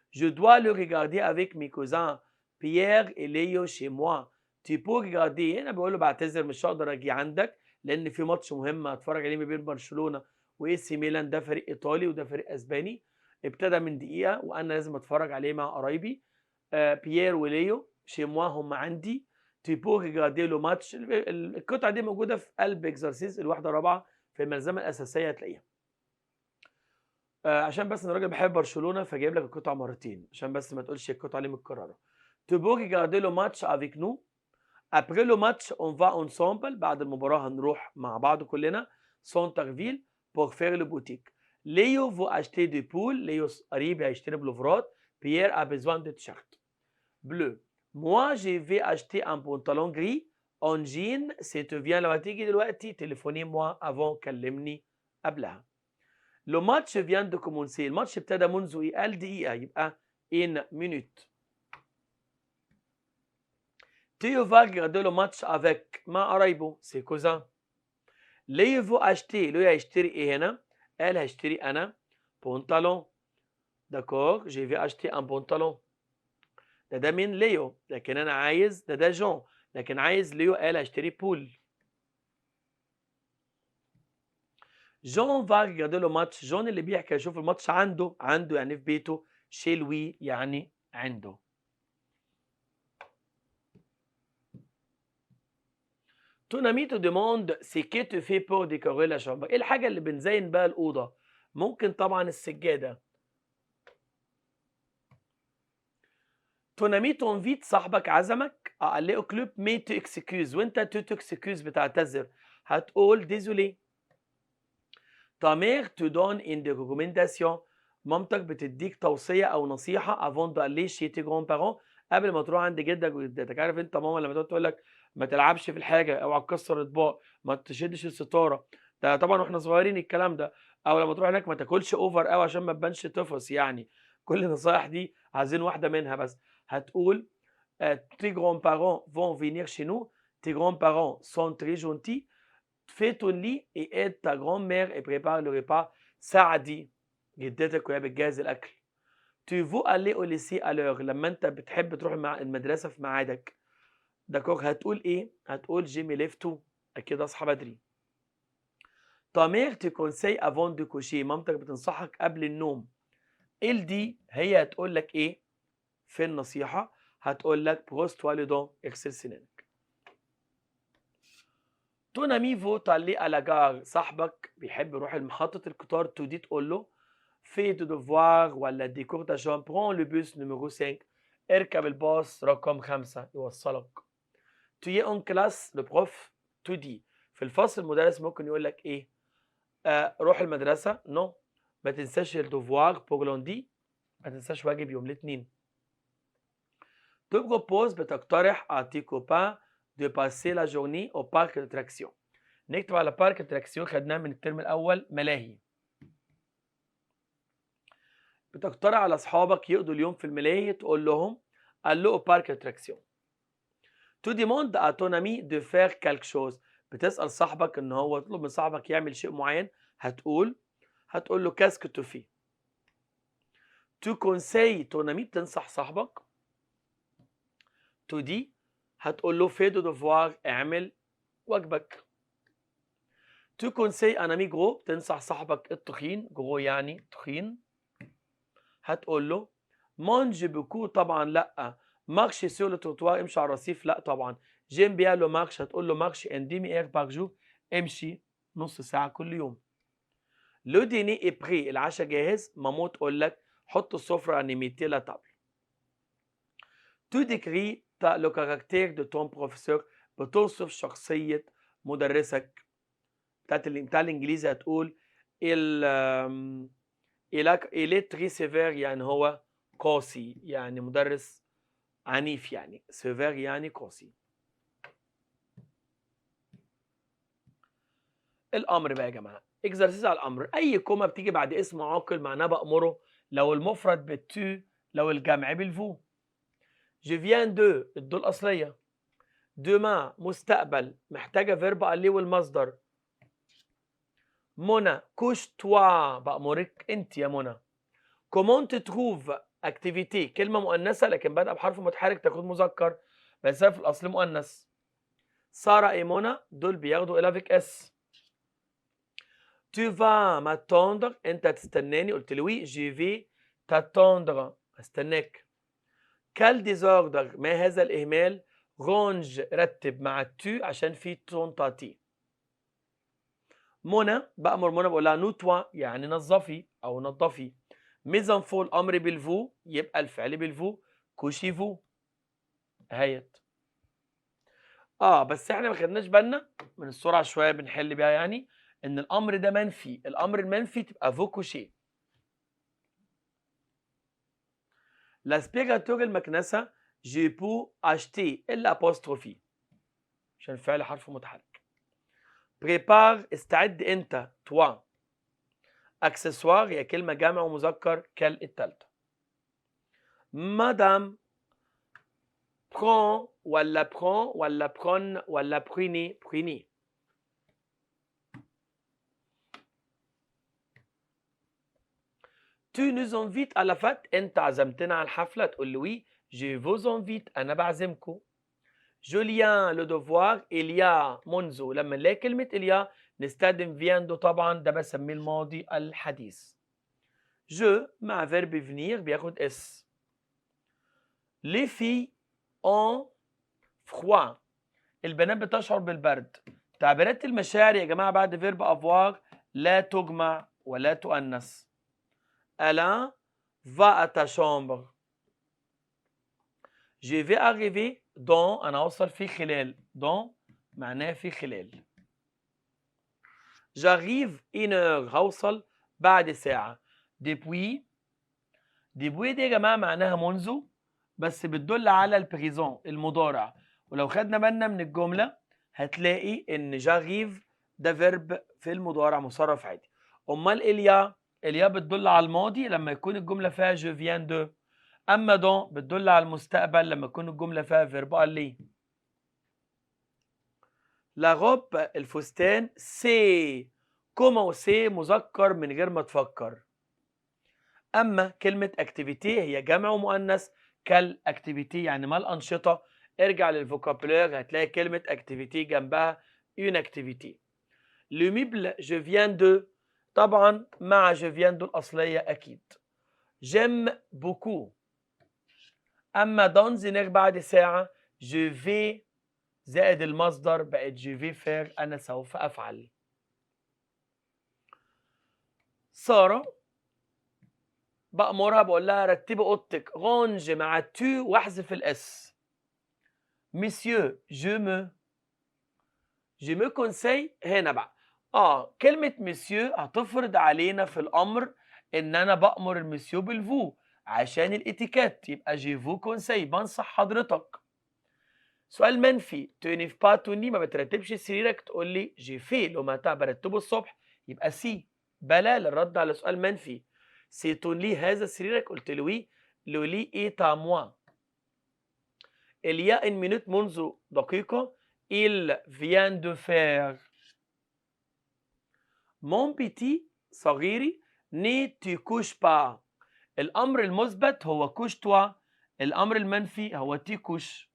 Je dois le regarder avec mes cousins Pierre et Léo chez moi. Tu peux regarder. هنا بقول له بعتذر مش هقدر اجي عندك لان في ماتش مهم هتفرج عليه ما بين برشلونه واي سي ميلان. ده فريق ايطالي وده فريق اسباني. ابتدى من دقيقه وانا لازم اتفرج عليه مع قرايبي. بيير وليو chez moi هم عندي. تيبو ريجاردي لو ماتش. القطعه دي موجوده في قلب اكزرسيز الوحده الرابعه في الملزمه الاساسيه هتلاقيها. عشان بس انا راجل بحب برشلونه فجايب لك القطعه مرتين عشان بس ما تقولش القطعه ليه متكرره. تيبو ريجاردي لو ماتش افيك نو. ابري لو ماتش اون فا اونسومبل. بعد المباراه هنروح مع بعض كلنا سونترفيل بور فير لو بوتيك. ليو فو اشتي دي بول. ليو قريب هيشتري بلوفرات. بيير ا بيزوان دو تيشيرت بلو. Moi, je vais acheter un pantalon gris en jean. Si tu viens لو هتيجي دلوقتي تليفوني moi avant كلمني قبلها. Le match vient de commencer. الماتش ابتدى منذ اقل دقيقة يبقى une minute. Tu vas regarder le match avec مع قرايبه ses cousins. ليه فو acheter. ليه هيشتري ايه هنا؟ قال هشتري انا pantalon. D'accord, je vais acheter un pantalon. ده مين؟ ليو. لكن انا عايز ده جون. لكن عايز ليو قال هشتري بول. جون فا ريجاردي لو ماتش. جون اللي بيحكي يشوف الماتش عنده يعني في بيته. شي لوي يعني عنده. تون امي تو ديموند سي كي تو في بور ديكوري لا شامبر. ايه الحاجه اللي بنزين بقى الاوضه؟ ممكن طبعا السجاده. تون امي تونفيت صاحبك عزمك. قال لي كلوب مي تو اكسكيوز. وانت تو اكسكيوز بتعتذر هتقول ديزولي. Ta mère te donne une recommandation. مامتك بتديك توصية أو نصيحة avant d'aller chez tes grands-parents. قبل ما تروح عند جدك وجدتك. عارف أنت ماما لما تقعد تقول لك ما تلعبش في الحاجة، اوعى تكسر أطباق، ما تشدش الستارة. ده طبعا واحنا صغيرين الكلام ده. أو لما تروح هناك ما تاكلش أوفر قوي عشان ما تبانش تفص يعني. كل النصايح دي عايزين واحدة منها بس. هتقول tes grands-parents vont venir chez nous. Tes grands-parents sont très gentils. fais ton lit et aide ta grand-mère et prépare le repas. ساعدي جدتك وهي بتجهز الاكل. tu veux aller au lycée à l'heure. لما انت بتحب تروح مع المدرسه في ميعادك. داكوغ هتقول ايه؟ هتقول جي مي ليف تو. اكيد اصحى بدري. Ta mère te conseille avant de coucher. مامتك بتنصحك قبل النوم. il dit هي هتقول لك ايه في النصيحة؟ هتقول لك brosse toi les dents اغسل سنانك. ton ami veut aller à la gare. صاحبك بيحب يروح محطة القطار. تو دي تقول له fais de devoir ولا دي كورتاجون. prends le bus numéro 5. اركب الباص رقم 5 يوصلك. tu es en classe le prof te dit. في الفصل المدرس ممكن يقول لك ايه؟ روح المدرسة. نو. ما تنساش الدوفوار بور لوندي. ما تنساش واجب يوم الاثنين. tu proposes بتقترح à tes copains de passer la journée au parc d'attraction. نكتب على بارك اتراكسيون، خدناه من الترم الأول ملاهي. بتقترح على أصحابك يقضوا اليوم في الملاهي، تقول لهم allô au parc d'attraction. tu demandes à ton ami de faire quelque chose. بتسأل صاحبك إن هو تطلب من صاحبك يعمل شيء معين، هتقول له qu'est-ce que tu fais. tu conseilles ton ami بتنصح صاحبك. tu dis هتقول له fais de devoir اعمل واجبك. tu conseilles un ami gros بتنصح صاحبك التخين. gros يعني تخين. هتقول له mange beaucoup طبعا لا. marche sur le trottoir امشي على الرصيف لا طبعا. j'aime bien le marche هتقول له marche un demi-heure par jour امشي نص ساعة كل يوم. le dîner est prêt العشاء جاهز. مامو تقول لك حط السفرة animété la table. tu décris le caractère de ton professeur بتوصف شخصية مدرسك. بتاع الإنجليزي هتقول il est très sévère يعني هو قاسي، يعني مدرس عنيف، يعني sévère يعني قاسي. الأمر بقى يا جماعة، اكزرسيس على الأمر. أي كومة بتيجي بعد اسم عاقل معناه بأمره، لو المفرد بالتو، لو الجمع بالفو. je viens de الدو الأصلية. demain مستقبل محتاجة فيرب aller والمصدر. منى couche toi بأمرك أنت يا منى. comment tu trouves activité كلمة مؤنثة لكن بادئة بحرف متحرك تاخد مذكر، بس في الأصل مؤنث. سارة et منى دول بياخدوا إلى avec اس. tu vas m'attendre أنت هتستناني، قلت له وي. je vais t'attendre هستناك. quel désordre ما هذا الإهمال. range رتب مع التو عشان في تونتاتي. منى بأمر منى بقول لها نوتوا يعني نظفي أو نظفي. ميزان فو الأمر بالفو يبقى الفعل بالفو. كوشيفو هيت. بس احنا ما خدناش بالنا من السرعة شوية بنحل بيها، يعني إن الأمر ده منفي. الأمر المنفي تبقى فو كوشي. لاسبيراتور المكنسة جي بو اشتي الابوستروفي عشان الفعل حرف متحرك. بريبار استعد انت توا. اكسسوار هي كلمة جمع ومذكر كال التالتة. مدام برون ولا برون ولا برون ولا بريني بريني. tu nous invites à la fête انت عزمتنا على الحفلة، تقول له وي. je vous invite انا بعزمكم. جوليان لو دوفوار إليا منذ. لما نلاقي كلمة إليا نستخدم فياندو طبعا، ده بسميه الماضي الحديث. جو مع فيرب فينير بياخد اس. لي في اون فخوا البنات بتشعر بالبرد. تعبيرات المشاعر يا جماعة بعد فيرب افوار لا تجمع ولا تؤنث. ألان va à ta chambre. je vais arriver dans أنا أوصل في خلال. dans معناه في خلال. j'arrive une heure هوصل بعد ساعة. depuis دي يا جماعة معناها منذ، بس بتدل على البريزون المضارع. ولو خدنا بالنا من الجملة هتلاقي إن j'arrive ده فيرب في المضارع مصرف عادي. أمال إليا بتدل على الماضي لما يكون الجملة فيها je viens de. أما دون بتدل على المستقبل لما يكون الجملة فيها فيرب aller. لا روب الفستان سي. كوما وسي مذكر من غير ما تفكر. اما كلمه اكتيفيتي هي جمع ومؤنث. كالاكتيفيتي يعني ما الانشطه. ارجع للفوكابولير هتلاقي كلمه اكتيفيتي جنبها اون اكتيفيتي. Le meuble je viens de طبعا مع je viens de الأصلية أكيد. J'aime beaucoup. أما dans une heure بعد ساعة je vais زائد المصدر بقت je vais faire أنا سوف أفعل. سارة بأمرها بقول لها رتبي أوضتك range مع tu واحذف الإس. Monsieur je me conseille هنا بقى كلمة monsieur هتفرض علينا في الأمر إن أنا بأمر المسيو بالفو عشان الاتيكيت يبقى جي فو كونساي بنصح حضرتك. سؤال منفي تونيف با توني ما بترتبش سريرك تقول لي جي في لو ما برتبه الصبح يبقى سي بلا للرد على سؤال منفي. سي تون لي هذا سريرك قلت له وي لو لي اي تا موا. il y a une minute منذ دقيقة il vient de faire. mon petit صغيري ne te couche pas. الأمر المثبت هو couche toi. الأمر المنفي هو تي كوش.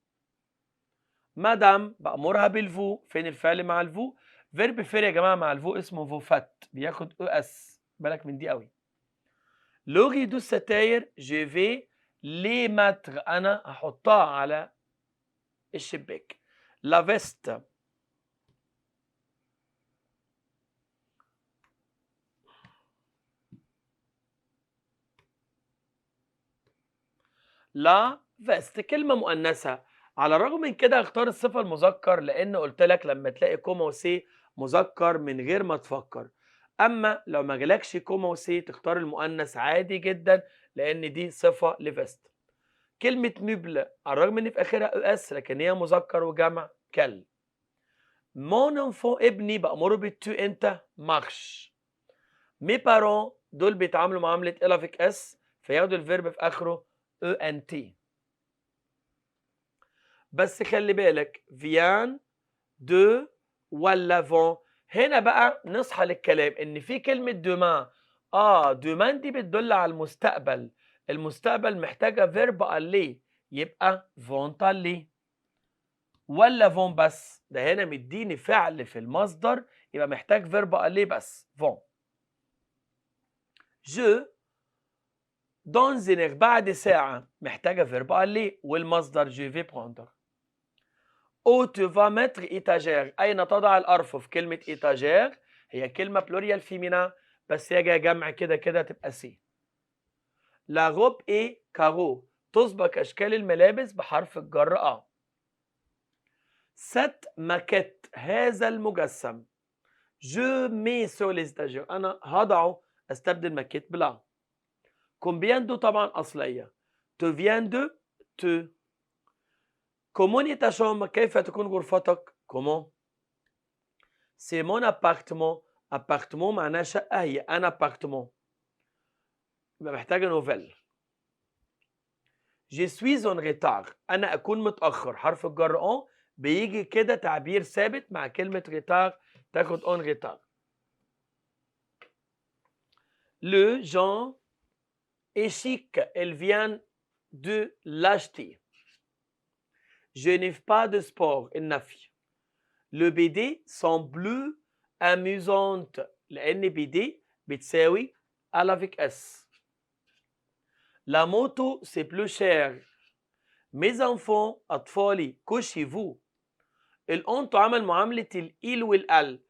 مدام بأمرها بالفو. فين الفعل مع الفو؟ فيرب فير يا جماعة مع الفو اسمه فوفات بياخد او اس. بالك من دي قوي. لوغي دو ستاير جو في لي ماتر أنا هحطها على الشباك. لا فيست لا فيست كلمة مؤنثة. على الرغم من كده اختار الصفة المذكر لأن قلت لك لما تلاقي كوما وسي مذكر من غير ما تفكر. أما لو ما جالكش كوما وسي تختار المؤنث عادي جدا لأن دي صفة لفيست. كلمة مبل على الرغم إن في آخرها او اس لكن هي مذكر وجمع كل. مون انفون ابني بأمره بالتو أنت مارش. مي بارون دول بيتعاملوا معاملة إلافيك اس فياخدوا الفيرب في آخره او ان تي. بس خلي بالك فيان دو ولا فون. هنا بقى نصحى للكلام ان في كلمه دومان. دومان دي بتدل على المستقبل. المستقبل محتاجه فيرب الي يبقى فونتالي ولا فون بس. ده هنا مديني فعل في المصدر يبقى محتاج فيرب الي بس فون. جو دونزينير بعد ساعه محتاجه فيرب الي والمصدر جو في بروندر. او tu vas mettre étagère. أين تضع الأرفف؟ كلمة étagère هي كلمة بلوريال فيمينا بس هي جاية جمع كده كده تبقى سي. لا روب اي كارو تسبق أشكال الملابس بحرف الجر أ. ست ماكيت هذا المجسم. جو مي سو لي étagères أنا هضعه أستبدل ماكيت بلا. كومبيان دو طبعا أصلية. تو فيان دو تو. كومون تا شامبر كيف تكون غرفتك؟ كومون سي مون ابارتمون. ابارتمون معناها شقه هي ان ابارتمون يبقى محتاجه نوفيل. جي سويز اون ريتار انا اكون متاخر. حرف الجر اون بيجي كده تعبير ثابت مع كلمه ريتار تاخد اون ريتار. لو جان est chic elle vient de l'acheter. je n'ai pas de sport النفي. Le BD semble amusante لأن BD بتساوي avec S. La moto c'est plus cher. Mes enfants أطفالي couchez-vous. الأون تعمل معاملة الإل والأل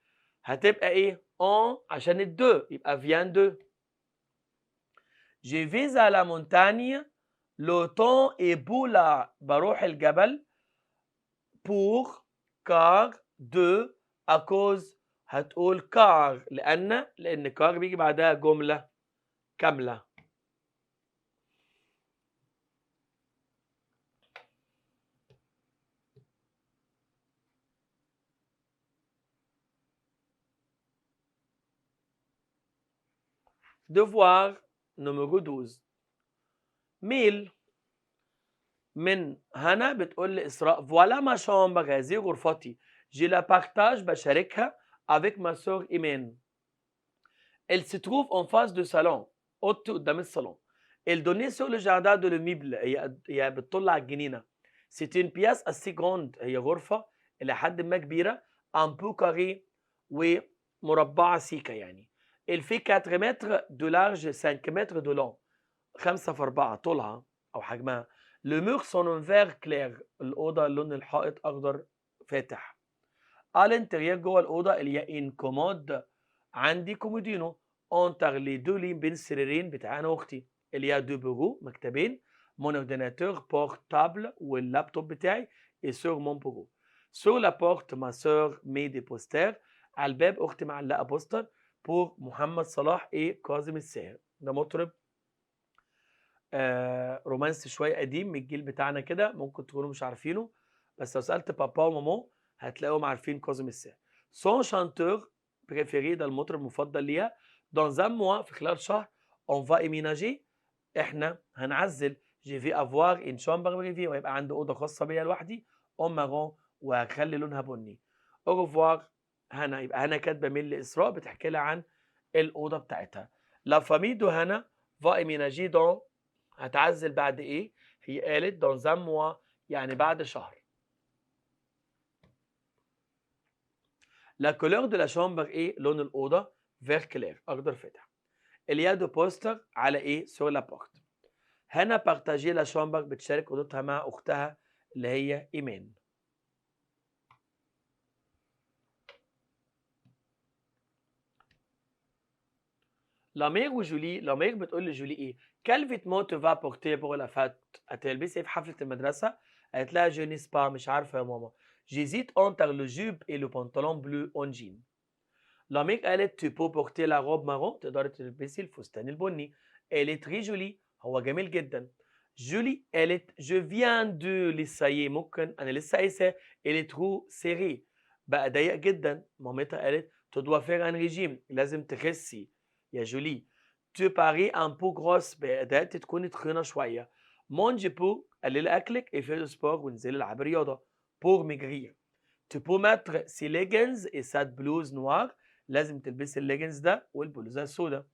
هتبقى إيه؟ أون عشان الدو يبقى vient de. Je vais à la montagne. Le temps est beau là. بروح الجبل pour car de à cause. هتقول كار لأن كار بيجي بعدها جملة كاملة. devoir numéro 12. ميل من هنا بتقول لإسراء فوالا ما شامبر هذه غرفتي. جي لا بارتاج بشاركها avec ma soeur إيمان. Elle se trouve en face du salon. أوضتي قدام الصالون. Elle donnait sur le jardin de l'immeuble. هي بتطل على الجنينة. C'est une pièce assez grande. هي غرفة إلى حد ما كبيرة. un peu carré و مربعة سيكا يعني. il fait 4 متر de large 5 متر de long 5 في 4 طولها أو حجمها. le mur sont en vert clair الأوضة لون الحائط أخضر فاتح. à l'intérieur جوه الأوضة il y a une commode عندي كومودينو entre les deux lits بين السريرين بتاعي أنا وأختي. il y a deux bureaux مكتبين mon ordinateur portable واللابتوب بتاعي et sur mon bureau. sur la porte ma soeur met des posters على الباب أختي معلقة بوستر pour محمد صلاح إيه كاظم الساهر. ده مطرب رومانسي شوية قديم من الجيل بتاعنا كده، ممكن تكونوا مش عارفينه، بس لو سألت بابا وماما هتلاقيهم عارفين كاظم الساهر. son chanteur préféré ده المطرب المفضل ليها. dans un mois في خلال شهر on va emménager احنا هنعزل. je vais avoir une chambre privée ويبقى عندي أوضة خاصة بيا لوحدي en marron وهخلي لونها بني. au revoir هنا. يبقى هنا كاتبة ميل لإسراء بتحكي لها عن الأوضة بتاعتها. la famille de هنا va emménager dans هتعزل بعد ايه؟ هي قالت dans un mois يعني بعد شهر. la couleur de la chambre ايه؟ لون الأوضة vert clair أخضر فاتح. il y a de poster على ايه؟ sur la porte. هنا partager la chambre بتشارك أوضتها مع أختها اللي هي إيمان. la mère وجولي. la mère بتقول لجولي ايه؟ quel vêtement tu vas porter pour la fête؟ هتلبسي ايه في حفلة المدرسة؟ قالت لها je ne sais pas مش عارفة يا ماما. j'hésite entre le jupe et le pantalon bleu en jean. la mère قالت tu peux porter la robe marron تقدري تلبسي الفستان البني. elle est très jolie هو جميل جدا. جولي قالت je viens de l'essayer ممكن أنا لسه قايساه. elle est trop serré بقى ضيق جدا. مامتها قالت tu dois faire un régime لازم تخسي يا جولي. tu parais un peu grosse بدأت تكوني تخينة شوية. mange peu قللي أكلك et fais du sport وانزلي العبي رياضة. pour maigrir tu peux mettre ces leggings et cette blouse noire لازم تلبسي الليجنز ده والبلوزة السوداء.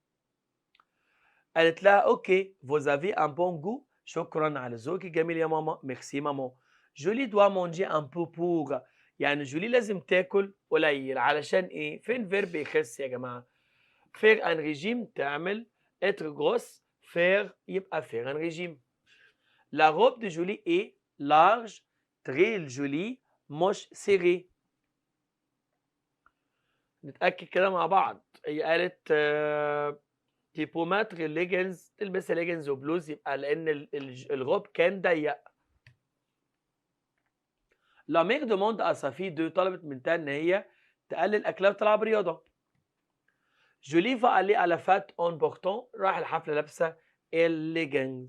قالت لها اوكي vous avez un bon goût شكرا على ذوقك الجميل يا ماما. ميرسي ماما. جولي doit manger un peu pour يعني جولي لازم تاكل قليل علشان ايه؟ فين فيرب يخس يا جماعه؟ faire un régime تعمل être grosse faire يبقى faire un régime. la robe de Julie est large très jolie مش serrée. نتأكد كده مع بعض. هي قالت تيبوماتر الليجنز تلبس ليجنز وبلوز يبقى لأن الغوب كان ضيق. لا مير دوموند ا سا في دو طلبت منها ان هي تقلل اكلها وتلعب رياضه. جولي فا الي على فات اون بورتون راح الحفله لابسه الليجنز.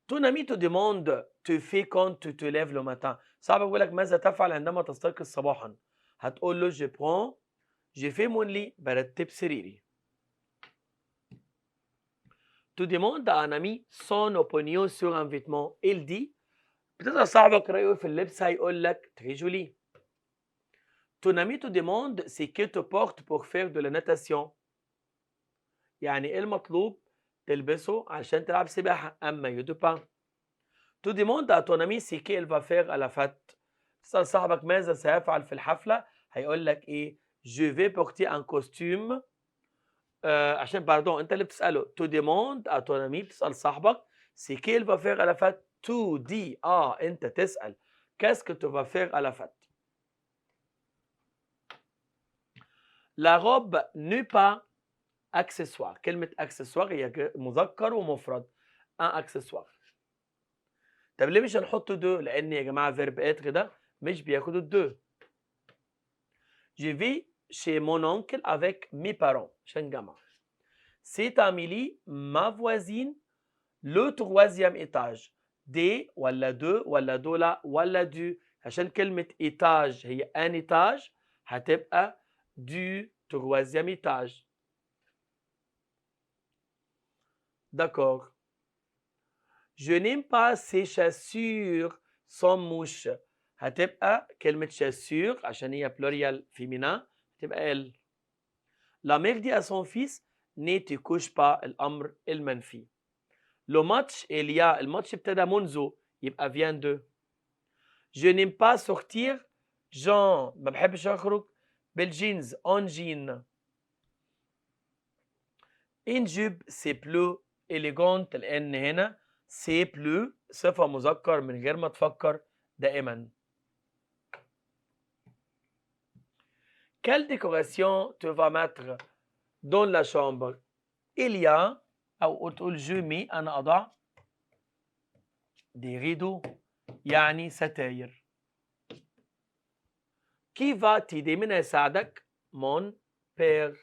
تون امي تو ديموند تو في كون تو تو ليف لو ماتان صعب اقول لك ماذا تفعل عندما تستيقظ صباحا. هتقول له جي برون جي في مون لي برتب سريري. تو ديموند ان امي سون اوبينيون سور ان فيتمون il dit بتسأل صاحبك رأيه في اللبس هيقول لك très joli. ton ami te demande ce que tu portes pour faire de la natation يعني ايه المطلوب تلبسه عشان تلعب سباحة. أما maillot de bain. tu demandes à ton ami ce qu'il va faire à la fête. تسأل صاحبك ماذا سيفعل في الحفلة هيقول لك ايه je vais porter un costume عشان باردون انت اللي بتسأله. tu demandes à ton ami بتسأل صاحبك ce qu'il va faire à la fête. tu dis انت تسأل qu'est-ce que tu vas faire à la fête. la robe n'est pas accessoire. كلمة accessoire هي مذكر ومفرد. un accessoire. طب ليه مش هنحط دو؟ لأن يا جماعة فيرب être ده مش بياخد الدو. je vis chez mon oncle avec mes parents عشان جمع. c'est Amélie ma voisine le troisième étage. دي ولا دو ولا دولا ولا دو عشان كلمة étage هي un étage هتبقى du troisième étage. d'accord. je n'aime pas ces chaussures sans mouche هتبقى كلمة chaussure عشان هي pluriel féminin هتبقى elle. la mère dit à son fils ne te couche pas الأمر المنفي. le match الماتش ابتدى منذ يبقى vient de. je n'aime pas sortir Jean ما بحبش أخرج بالجينز اون جين. ان جيب سي بلو إليجونت، لأن هنا سي بلو صفة مذكر من غير ما تفكر دائما. Quelle décoration tu vas mettre dans la chambre? Il y a أو تقول je mets، أنا أضع des rideaux يعني ستاير. Qui va t'aider؟ من يساعدك؟ mon père.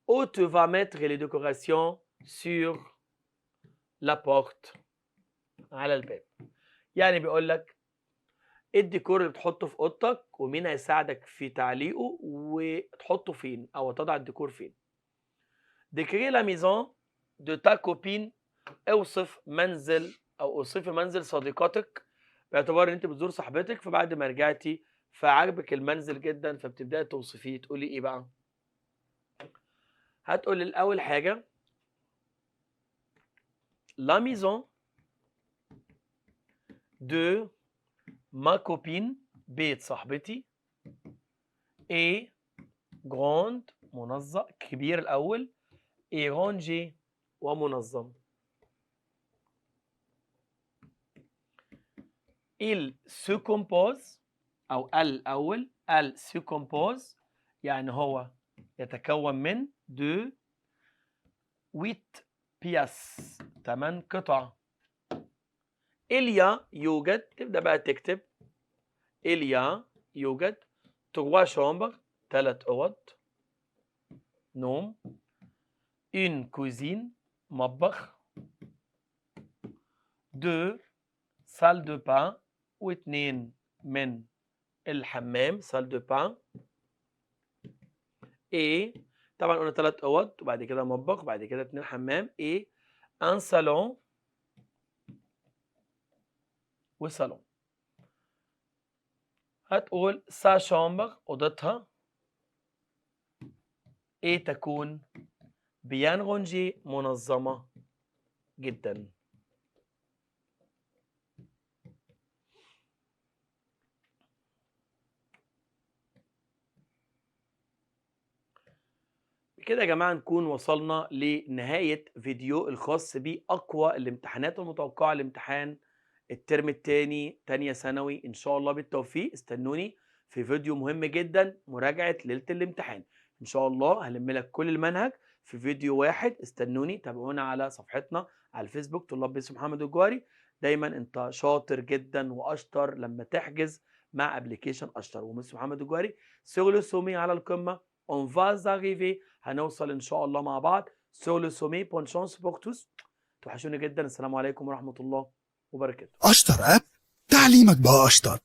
Où tu vas mettre les décorations؟ sur la porte، على الباب. يعني بيقول لك ايه الديكور اللي بتحطه في اوضتك ومين هيساعدك في تعليقه وتحطه فين او تضع الديكور فين. décrire la maison de ta copine، اوصف منزل او اوصفي منزل صديقتك، باعتبار ان انت بتزور صاحبتك فبعد ما رجعتي فعجبك المنزل جدا فبتبداي توصفيه. تقولي ايه بقى؟ هتقولي الاول حاجه la maison de ma copine، بيت صاحبتي، et grande منظم كبير الأول، et rangé ومنظم. il se compose أو الأول elle se compose يعني هو يتكون من de 8 pièces 8 قطع. il y a يوجد، تبدأ بقى تكتب il y a يوجد 3 chambres 3 أوض نوم، une cuisine مطبخ، 2 salle de bain واثنين من الحمام salle de bain، et طبعا قلنا 3 أوض وبعد كده مطبخ وبعد كده 2 حمام، et un salon وصالون. هتقول sa chambre أوضتها et تكون bien rangée منظمة جدا. بكده يا جماعة نكون وصلنا لنهاية فيديو الخاص بأقوى الامتحانات المتوقعة لامتحان الترم الثاني تانية ثانوي. إن شاء الله بالتوفيق. استنوني في فيديو مهم جدا، مراجعة ليلة الامتحان. إن شاء الله هلم لك كل المنهج في فيديو واحد. استنوني، تابعونا على صفحتنا على الفيسبوك طلاب باسم محمد الجوهري. دايما انت شاطر جدا واشطر لما تحجز مع ابلكيشن اشطر ومستر محمد الجوهري. sur le sommet على القمة. on va arriver، هنوصل ان شاء الله مع بعض. sur le sommet. bonne chance pour tous. توحشوني جدا. السلام عليكم ورحمة الله وبركاته. أشطر أب، تعليمك بقى أشطر.